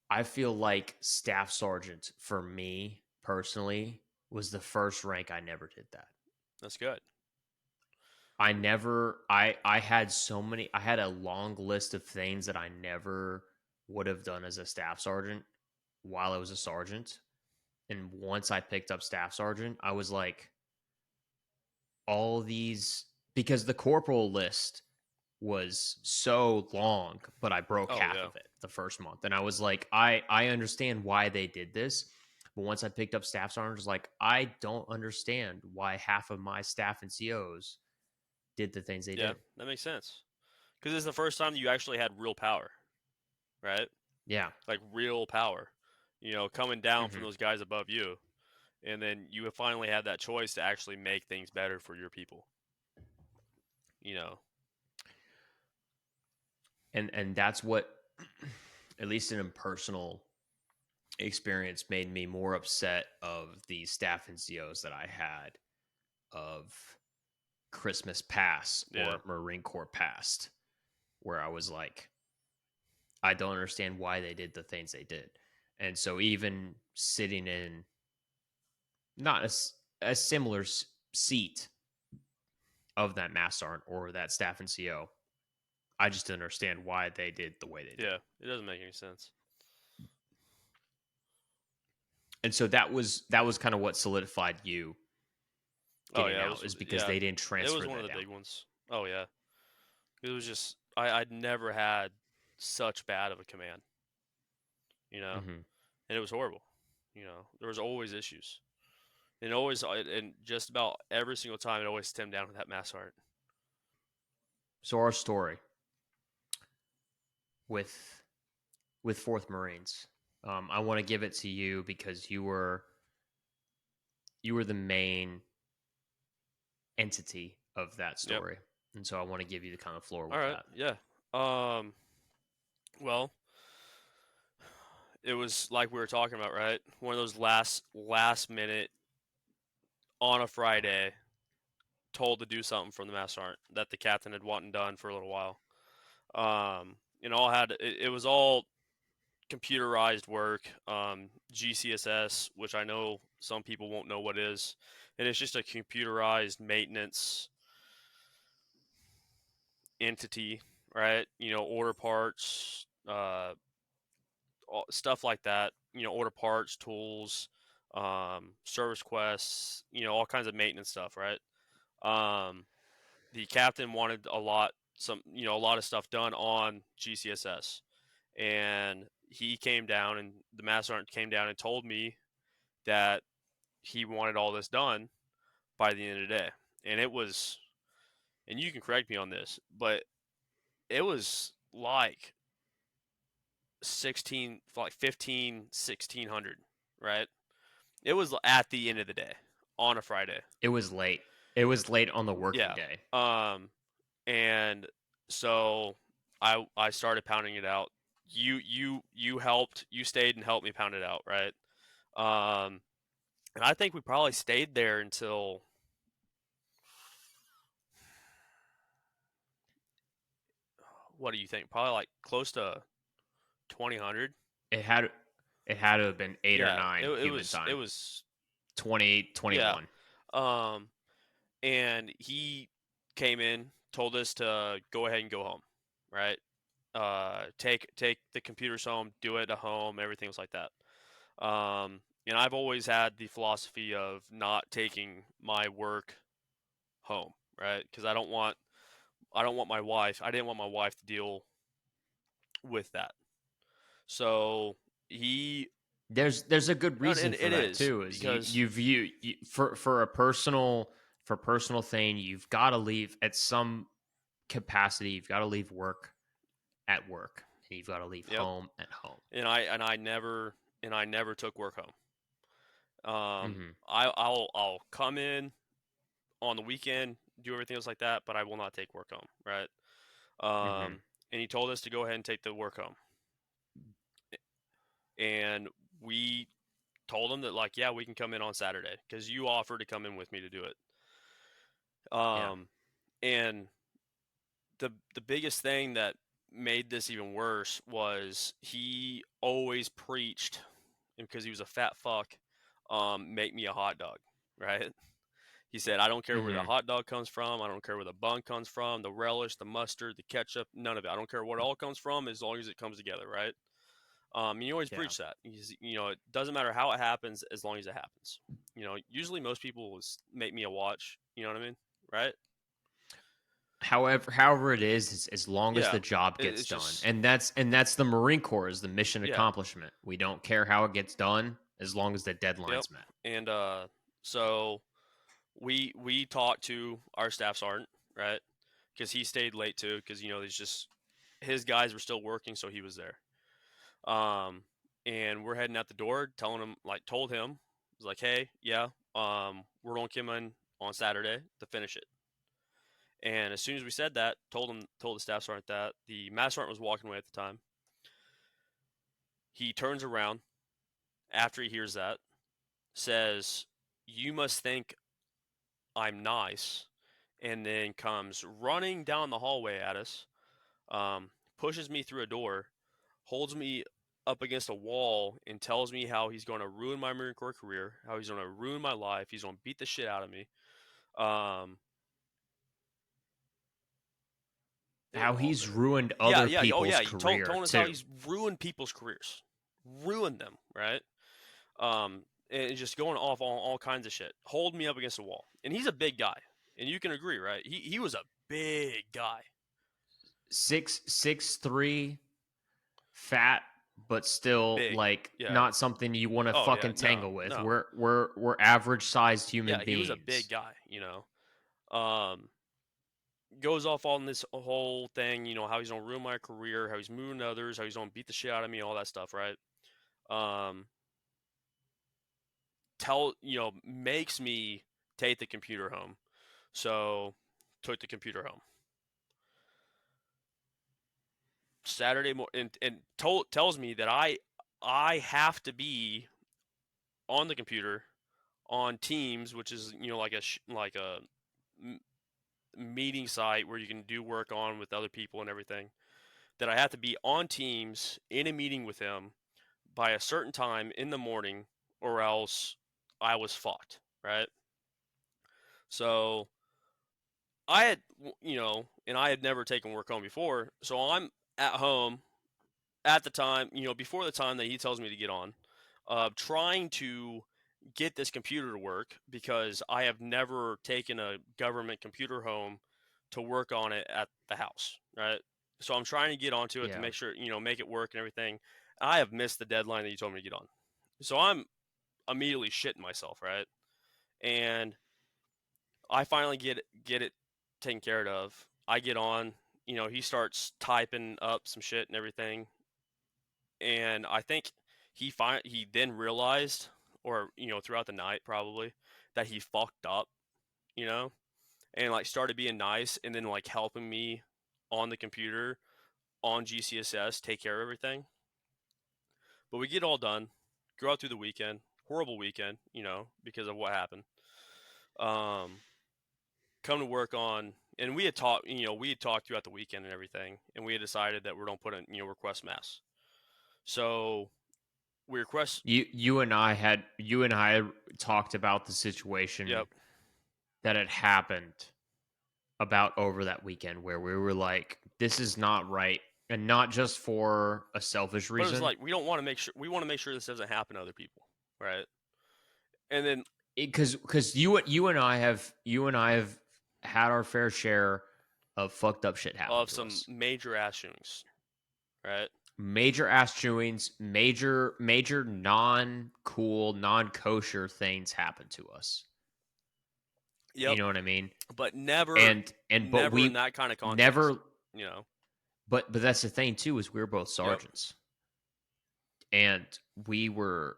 I feel like staff sergeant for me personally was the first rank I never did that. That's good. I had so many, I had a long list of things that I never would have done as a staff sergeant while I was a sergeant. And once I picked up staff sergeant, I was like, all these, because the corporal list was so long, but I broke Oh half yeah. of it the first month. And I was like, I understand why they did this. But once I picked up staff sergeant, I was like, I don't understand why half of my staff and COs did the things they Yeah, did. that makes sense. Because it's the first time you actually had real power, right? Yeah. Like real power. Coming down from Hmm. those guys above you, and then you would finally have that choice to actually make things better for your people. You know. And that's what, at least in a personal experience, made me more upset of the staff and COs that I had, of Christmas past Yeah. or Marine Corps past, where I was like, I don't understand why they did the things they did. And so even sitting in not a similar seat of that mass sergeant or that staff NCO, I just didn't understand why they did the way they did. Yeah. It doesn't make any sense. And so that was kind of what solidified you Oh getting yeah, out, is because they didn't it was transfer one of that the down. big ones. Oh yeah, it was just I'd never had such bad of a command, you know, Hmm. and it was horrible. You know, there was always issues, and always and just about every single time it always stemmed down to that mass heart. So our story with Fourth Marines, I want to give it to you because you were the main entity of that Yep. story, and so I want to give you the kind of floor All with right. that. Yeah. Well, it was like we were talking about, right? One of those last minute on a Friday, told to do something from the mass sergeant that the captain had wanted done for a little while. It was all computerized work, GCSS, which I know some people won't know what is, and it's just a computerized maintenance entity, right? You know, order parts, stuff like that. You know, order parts, tools, service quests, you know, all kinds of maintenance stuff, right? Um, the captain wanted a lot of stuff done on GCSS, and he came down, and the master sergeant came down and told me that he wanted all this done by the end of the day. And it was, and you can correct me on this, but it was like 15, 1600, right? It was at the end of the day on a Friday. It was late. It was late on the working Yeah. day. And so I started pounding it out. You helped. You stayed and helped me pound it out, right? Um, and I think we probably stayed there until, what do you think? Probably like close to 2000. It had to have been 8 or Yeah, 9 human it time. was 28, yeah. 21. Um, and he came in, told us to go ahead and go home, right? Take the computers home, do it at home, everything was like that. And I've always had the philosophy of not taking my work home, right? Because I don't want my wife. I didn't want my wife to deal with that. So he There's a good reason and for it that is too. Is because you view for a personal thing, you've got to leave at some capacity. You've got to leave work at work, and you've got to leave yep. home at home. And I never took work home. Hmm. I'll come in on the weekend, do everything else like that, but I will not take work home, right? Hmm. And he told us to go ahead and take the work home, and we told him that, like, yeah, we can come in on Saturday because you offered to come in with me to do it. Yeah. And the biggest thing that made this even worse was he always preached, because he was a fat fuck, make me a hot dog, right? He said, I don't care where the Hmm. hot dog comes from. I don't care where the bun comes from, the relish, the mustard, the ketchup, none of it. I don't care what it all comes from as long as it comes together, right? And you always Yeah. preach that. You know, it doesn't matter how it happens as long as it happens. You know, usually most people will make me a watch. You know what I mean? Right? However it is, as long as Yeah. the job gets It's done, just, and that's the Marine Corps, is the mission yeah. accomplishment. We don't care how it gets done as long as the Yep. deadline's met. And so we talked to our staff sergeant, right? Because he stayed late too. Because you know, he's just, his guys were still working, so he was there. Um, and we're heading out the door, told him, I was like, hey, yeah, we're gonna come in on Saturday to finish it. And as soon as we said that, told the staff sergeant that, the master sergeant was walking away at the time. He turns around after he hears that, says, "You must think I'm nice, and then comes running down the hallway at us, pushes me through a door, holds me up against a wall, and tells me how he's going to ruin my Marine Corps career, how he's going to ruin my life, he's going to beat the shit out of me. Um, How he's ruined yeah, other yeah, oh people's yeah, he told career told us how too. he's ruined people's careers, ruined them, right? And just going off on all kinds of shit. Hold me up against the wall, and he's a big guy, and you can agree, right? He was a big guy, 6'3", fat, but still big, like yeah. not something you want to Oh yeah, fucking no, tangle with. no, We're average sized human yeah, he was a big beings. guy, Um, goes off on this whole thing, how he's gonna ruin my career, how he's moving to others, how he's gonna beat the shit out of me, all that stuff, right? Um, makes me take the computer home. So, took the computer home. Saturday morning, and tells me that I have to be on the computer on Teams, which is like a meeting site where you can do work on with other people and everything. That I have to be on Teams in a meeting with him by a certain time in the morning, or else I was fucked, right? So I had, and I had never taken work home before, so I'm at home at the time, before the time that he tells me to get on, trying to get this computer to work because I have never taken a government computer home to work on it at the house, right? So I'm trying to get onto it to Yeah. make sure, make it work and everything. I have missed the deadline that you told me to get on. So I'm immediately shitting myself, right? And I finally get it taken care of. I get on, he starts typing up some shit and everything, and I think he then realized, or throughout the night probably, that he fucked up, you know, and like started being nice, and then like helping me on the computer on GCSS take care of everything. But we get all done, go out through the weekend, horrible weekend, because of what happened. Um, come to work on, and we had talked throughout the weekend and everything, and we had decided that we're gonna put in request mass. So we request. You and I had talked about the situation Yep. that had happened about over that weekend where we were like, this is not right. And not just for a selfish But it was reason. like we want to make sure this doesn't happen to other people, right? And then Because you and I have had our fair share of fucked up shit happen of to some us. major ass shootings, right? Major ass chewings, major non cool, non kosher things happen to us. You Yep. know what I mean? But never, And never in we that kind of context, never you know. but that's the thing too, is we were both Yep. sergeants. And we were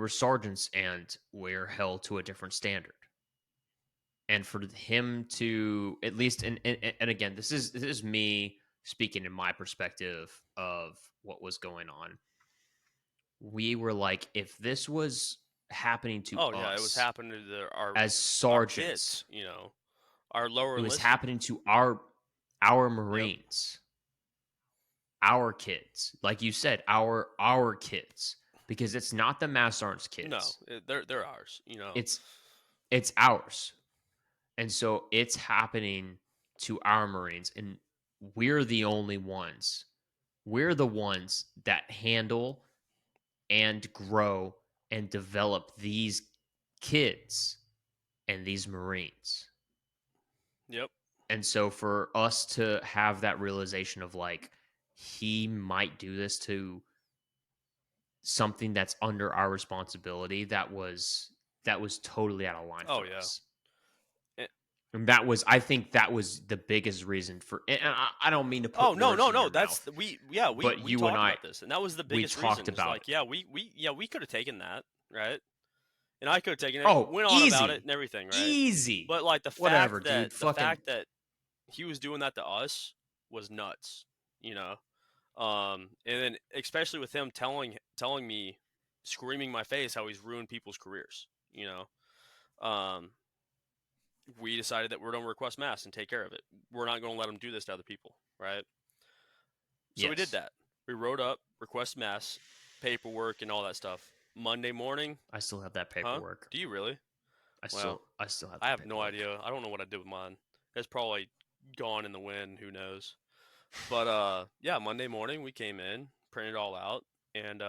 sergeants, and we're held to a different standard. And for him to, at least, and again, this is me speaking in my perspective of what was going on. We were like, if this was happening to Oh yeah, it was us happening to as our sergeants, kids, our lower it was enlisted. happening to our Yep. Marines, our kids, like you said, our kids, because it's not the mass sergeant's No, kids, they're ours, it's it's ours. And so it's happening to our Marines, and we're the only ones. We're the ones that handle and grow and develop these kids and these Marines. Yep. And so for us to have that realization of like, he might do this to something that's under our responsibility, that was totally out of line Oh for yeah. us. Eh, And I think that was the biggest reason for, and I don't mean to Oh put no, words no, in no. your That's mouth, we but you and talked I, about this, and that was the we biggest talked reason. Is about like, it. yeah, we could have taken that, right? And I could have taken it, Oh, went on about it easy, and everything, right? easy, But like whatever, dude. the Fucking fact that he was doing that to us was nuts, you know. And then especially with him telling me, screaming in my face how he's ruined people's careers, you know. Um, we decided that we're going to request mass and take care of it. We're not going to let them do this to other people, right? So we did Yes. that. We wrote up, request mass, paperwork, and all that stuff. Monday morning, I still have that huh? paperwork. Do you really? I Well, still I still have I the have no paperwork. idea. I don't know what I did with mine. It's probably gone in the wind. Who knows? But yeah, Monday morning we came in, printed it all out, and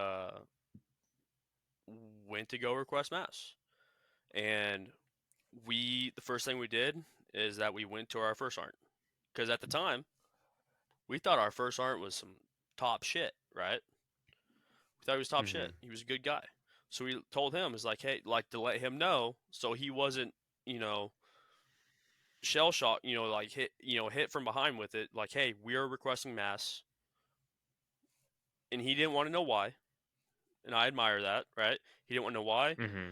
went to go request mass. And the first thing we did is that we went to our first sergeant because at the time we thought our first sergeant was some top shit, right? We thought he was top Hmm. shit. He was a good guy. So we told him, it's like, hey, like to let him know so he wasn't, shell shock, like hit from behind with it. Like, hey, we are requesting mass, and he didn't want to know why, and I admire that, right? He didn't want to know why, Hmm.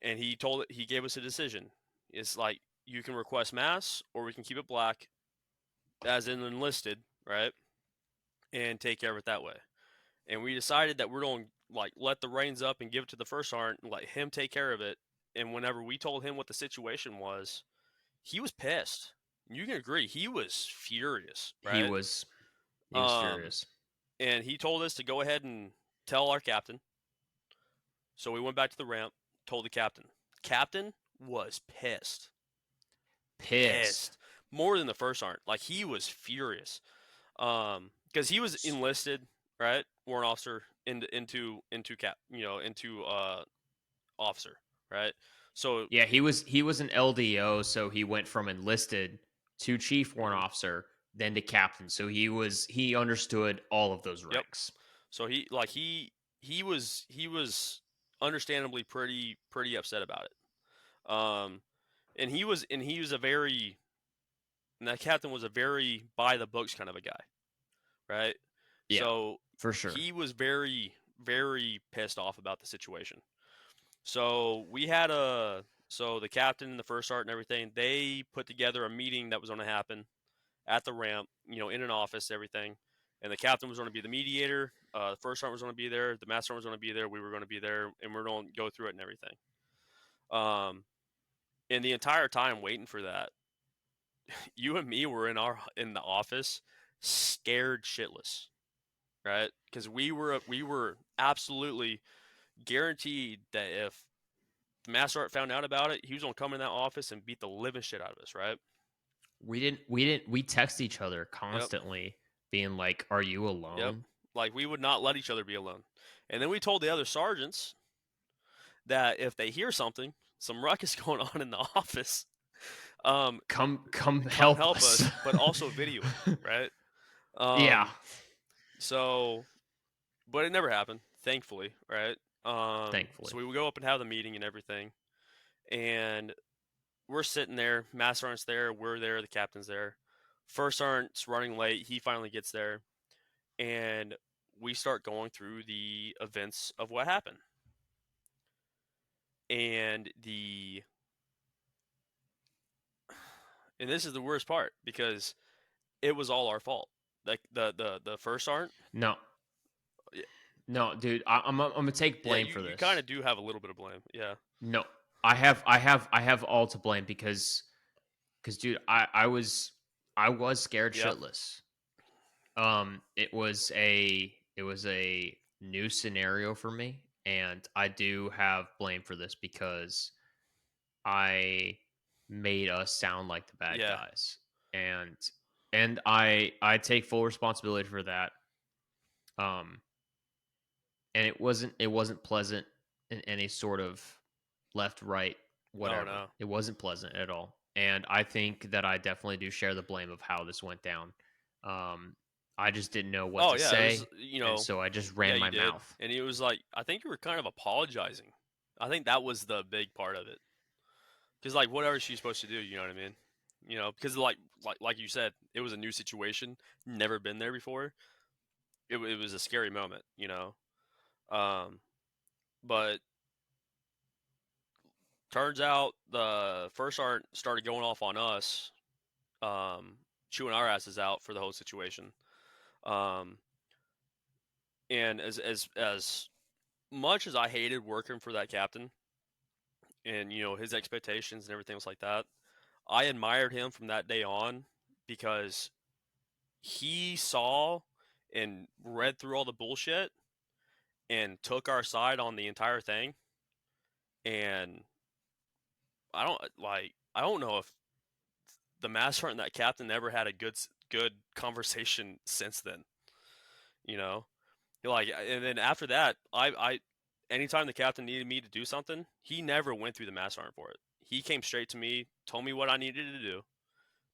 and he gave us a decision. It's like you can request mass, or we can keep it black, as in enlisted, right, and take care of it that way. And we decided that we're going to like let the reins up and give it to the first sergeant and let him take care of it. And whenever we told him what the situation was, he was pissed. You can agree, he was furious, He right? was he was Um, furious. and he told us to go ahead and tell our captain. So we went back to the ramp, told the captain. Captain was pissed, Pissed. pissed more than the first sergeant. Like he was furious, because he was enlisted, right, warrant officer into cap, into officer, right? So Yeah, he was an LDO, so he went from enlisted to chief warrant mhm, officer, then to captain. So he understood all of those yep. ranks. So he was understandably pretty upset about it. And he was a very and that captain was a very by the books kind of a guy, right? Yeah, So for sure. he was very pissed off about the situation. So we had so the captain and the first sergeant and everything, they put together a meeting that was going to happen at the ramp, in an office, everything. And the captain was going to be the mediator. The first sergeant was going to be there. The master sergeant was going to be there. We were going to be there, and we're going to go through it and everything. Um, and the entire time waiting for that, you and me were in the office, scared shitless, right? Because we were absolutely guaranteed that if the master sergeant found out about it, he was going to come in that office and beat the living shit out of us, right? We text each other Yep. constantly being like, "Are you Yep. alone?" Like we would not let each other be alone. And then we told the other sergeants that if they hear something, some ruckus going on in the office, Come come help help us. us, but also video it, right? Yeah, Um, so, but it never happened, thankfully, right? thankfully. So we would go up and have the meeting and everything, and we're sitting there. Master sergeant's there, we're there, the captain's there. First sergeant's running late. He finally gets there, and we start going through the events of what happened. And this is the worst part because it was all our fault. Like the first sergeant, No, y- no, dude, I'm gonna take yeah, blame you for you kind this. of do have a little bit of blame. Yeah. No, I have all to blame because dude, I was scared Yep. shitless. It was a new scenario for me, and I do have blame for this because I made us sound like the bad Yeah. guys, and and I take full responsibility for that. Um, and it wasn't pleasant in any sort of left, right, Oh whatever. no. It wasn't pleasant at all, and I think that I definitely do share the blame of how this went down. I just didn't know what Oh to yeah. It was say, and so I just yeah, ran you my did, mouth. and it was like I think you were kind of apologizing. I think that was the big part of it because like whatever she's supposed to do, you know what I mean? Because like you said, it was a new situation, never been there before. It was a scary moment, Um, but turns out the first art started going off on us, um, chewing our asses out for the whole situation. Um, and as much as I hated working for that captain, and his expectations and everything was like that. I admired him from that day on because he saw and read through all the bullshit and took our side on the entire thing. And I don't know if the master and that captain ever had a good conversation since then. You know, and then after that, I anytime the captain needed me to do something, he never went through the master sergeant for it. He came straight to me, told me what I needed to do,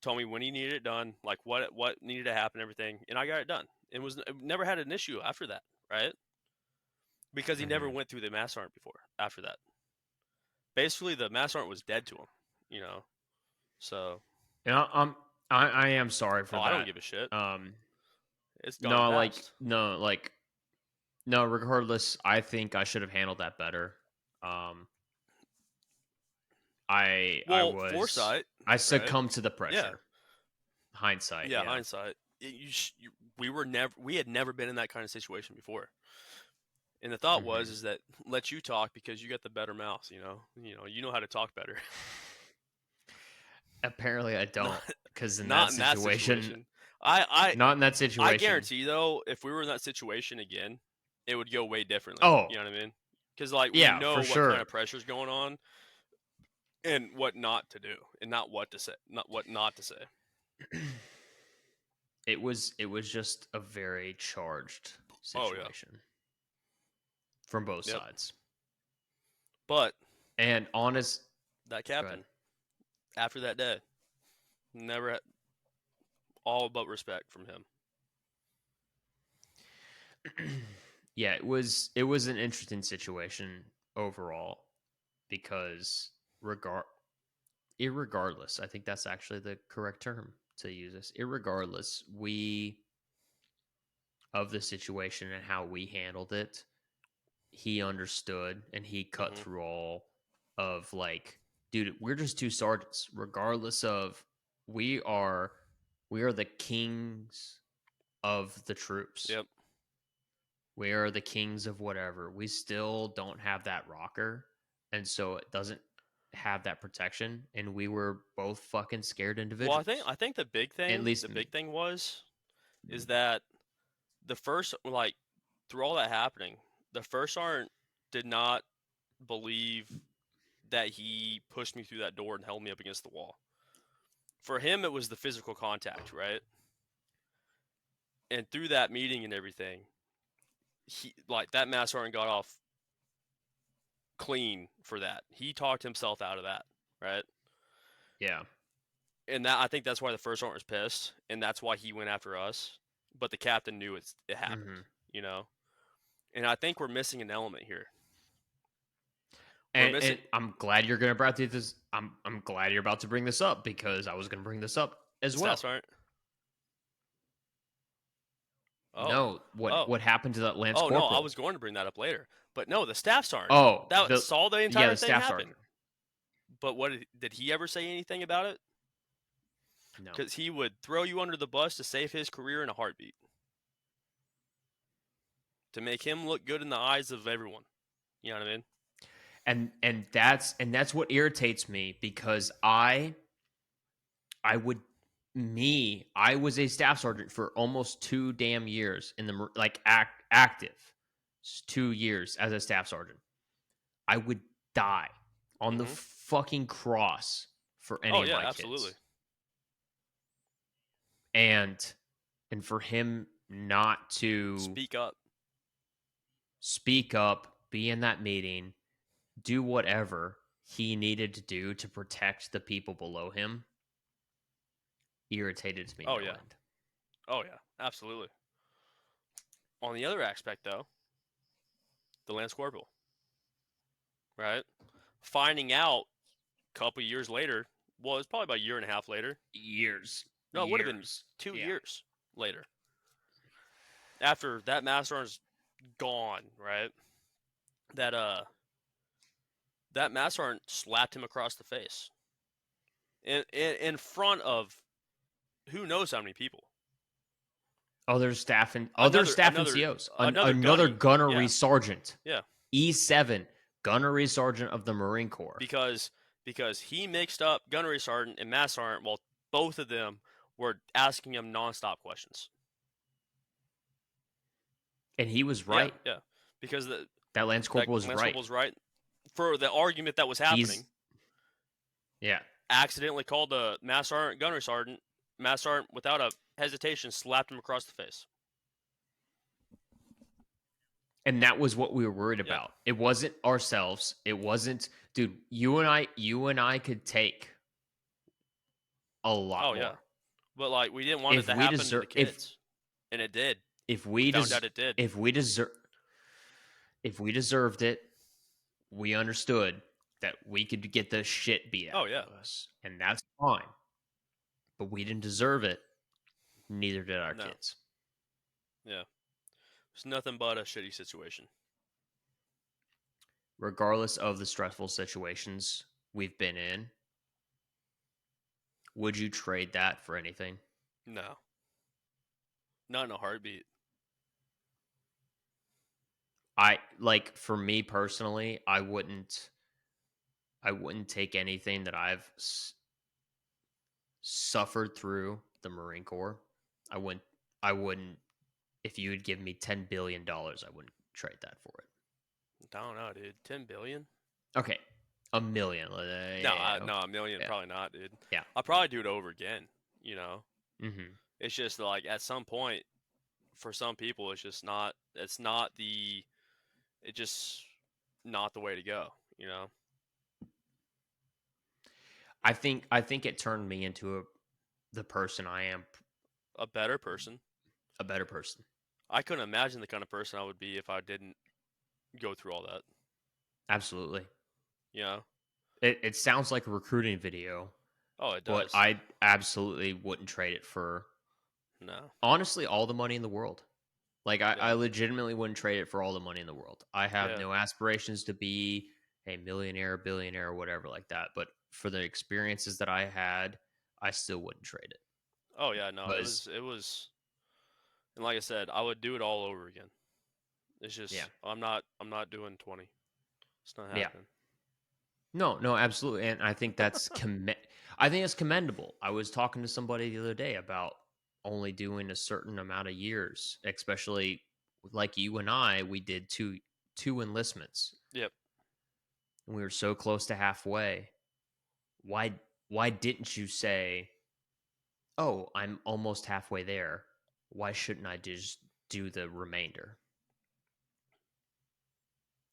told me when he needed it done, like what needed to happen, everything, and I got it done. It never had an issue after that, right? Because he never Mhm. went through the master sergeant before. After that, basically the master sergeant was dead to him, you know. So, Yeah, I am sorry for oh, I don't that. give a shit. Um, It's gone and no, passed. no. Regardless, I think I should have handled that better. Um, I Well, was foresight, I right? succumbed to the Yeah, pressure. Hindsight, yeah. yeah. Hindsight. We had never been in that kind of situation before. And the thought was Mhm. is that let you talk because you got the better mouth. You know how to talk better. Apparently, I not don't, because in that not in that situation, situation. I not in that I situation. guarantee though, if we were in that situation again, it would go way differently. Oh, You know what I mean? Because like we yeah, know for what kind sure. of pressure's going on and what not to do, and not what to say, not what not to say. It was just a very charged Oh yeah, situation from both yep. sides. But And honest, that go ahead. captain, after that day, never had all but respect from him. Yeah, it was an interesting situation overall because regard irregardless, I think that's actually the correct term to use this. Irregardless, we of the situation and how we handled it, he understood and he cut Hmm. through all of like, dude, we're just two sergeants. Regardless of we are we are the kings of the troops. Yep. We are the kings of whatever. We still don't have that rocker. And so it doesn't have that protection. And we were both fucking scared Well, individuals. I think At least the me. big thing was is that the first like through all that happening, the first sergeant did not believe that he pushed me through that door and held me up against the wall. For him, it was the physical contact, right? And through that meeting and everything, he like that mass sergeant got off clean for that. He talked himself out of that, right? Yeah. And that I think that's why the first sergeant was pissed, and that's why he went after us. But the captain knew it happened, Hmm. you know. And I think we're missing an element here. We're And missing I'm glad you're gonna bring this. I'm glad you're about to bring this up because I was gonna bring this up the as staff well. sergeant. Oh, No, what oh, what happened to that Lance oh no! I Corporal? was going to bring that up later, but no, the staff sergeant Oh, that saw the yeah, entire the thing staff happen. sergeant. But what did he ever say anything about it? No. Because he would throw you under the bus to save his career in a heartbeat, to make him look good in the eyes of everyone. You know what I mean? And that's what irritates me because I would I was a staff sergeant for almost 2 damn years in the like active 2 years as a staff sergeant. I would die on the Mm-hmm. fucking cross for any Oh of yeah, my absolutely. kids. And for him not to Speak up. speak up, be in that meeting, do whatever he needed to do to protect the people below him irritated me Oh no yeah. end. Oh yeah, absolutely. On the other aspect, though, the Lance Corporal, right? Finding out a couple years later, well, it's probably about a year and a half later. Years. No, it would have been Years. two Yeah. years later. After that master sergeant's gone, right? That that master sergeant slapped him across the face in front of who knows how many people. Other staff and Another COs. another Another gunny. gunnery Yeah, sergeant. yeah. E7 gunnery sergeant of the Marine Corps. because he mixed up gunnery sergeant and mass sergeant while both of them were asking him nonstop questions. And he was right. Yeah. Because That Lance Corporal was Lance right. Corporal was right for the argument that was happening. Yeah. Accidentally called the mass sergeant gunnery sergeant. Mass sergeant, without a hesitation, slapped him across the face. And that was what we were worried Yep. about. It wasn't ourselves. It wasn't, dude, you and I could take a lot more. Yeah. But like we didn't want If it to we happen to deserve- the kids. And it did. If We we found out it did. if we deserved it, we understood that we could get the shit beat out of us. And that's fine. But we didn't deserve it. Neither did our kids. Yeah. It's nothing but a shitty situation. Regardless of the stressful situations we've been in, would you trade that for anything? No. Not in a heartbeat. For me personally, I wouldn't take anything that I've suffered through the Marine Corps. I wouldn't if you would give me $10 billion, I wouldn't trade that for it. I don't know, dude. 10 billion? Okay. $1 million. No, $1 million, probably not, dude. Yeah. I'll probably do it over again, you know? Mm-hmm. It's just like at some point, for some people, it's just not, it's just not the way to go, you know? I think it turned me into the person I am. A better person. A better person. I couldn't imagine the kind of person I would be if I didn't go through all that. Absolutely. You know? It sounds like a recruiting video. Oh, it does. But I absolutely wouldn't trade it for, honestly, all the money in the world. Like, I legitimately wouldn't trade it for all the money in the world. I have no aspirations to be a millionaire, billionaire, whatever like that. But for the experiences that I had, I still wouldn't trade it. Oh, yeah, no, it was, and like I said, I would do it all over again. It's just, I'm not doing 20. It's not happening. No, absolutely. And I think that's I think it's commendable. I was talking to somebody the other day about only doing a certain amount of years, especially like you and I, we did two enlistments. Yep. And we were so close to halfway. Why didn't you say, "Oh, I'm almost halfway there. Why shouldn't I just do the remainder?"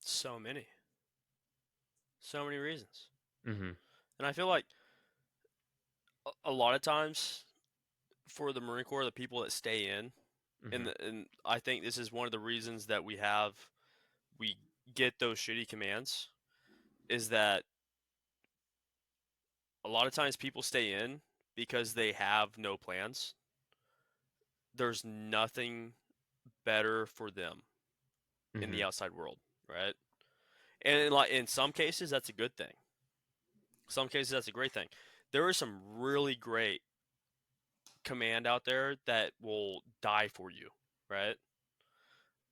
So many reasons. Mm-hmm. And I feel like a lot of times for the Marine Corps, the people that stay in, and I think this is one of the reasons that we get those shitty commands, is that a lot of times people stay in because they have no plans. There's nothing better for them in the outside world, right? And in some cases, that's a good thing. Some cases, that's a great thing. There is some really great command out there that will die for you, right?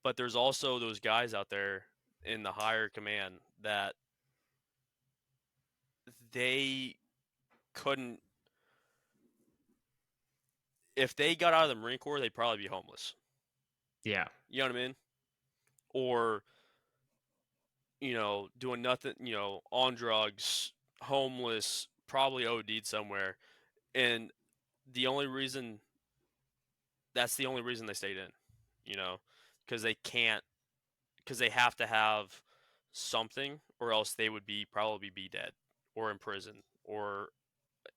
But there's also those guys out there in the higher command that they couldn't. If they got out of the Marine Corps, they'd probably be homeless. Yeah. You know what I mean? Or, doing nothing, on drugs, homeless, probably OD'd somewhere. And that's the only reason they stayed in, because they have to have something, or else they would probably be dead or in prison or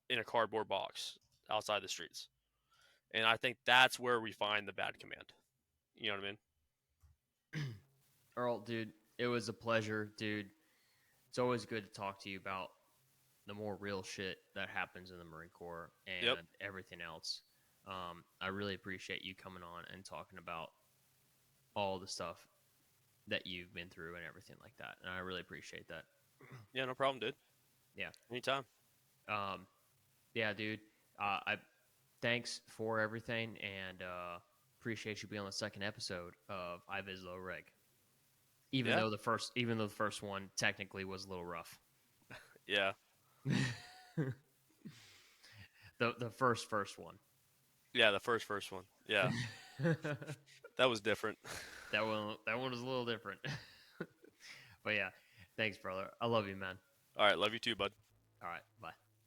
in a cardboard box outside the streets. And I think that's where we find the bad command. You know what I mean? Earl, dude, it was a pleasure, dude. It's always good to talk to you about the more real shit that happens in the Marine Corps and everything else. I really appreciate you coming on and talking about all the stuff that you've been through and everything like that. And I really appreciate that. Yeah, no problem, dude. Yeah. Anytime. Yeah, dude. Thanks for everything, and appreciate you being on the second episode of I Viz Low Reg. Even Yeah, though the first one technically was a little rough. yeah, The first one. yeah. The first one. Yeah, that that was different. one was a little different. But yeah, thanks, brother. I love you, man. All right, love you too, bud. All right, bye.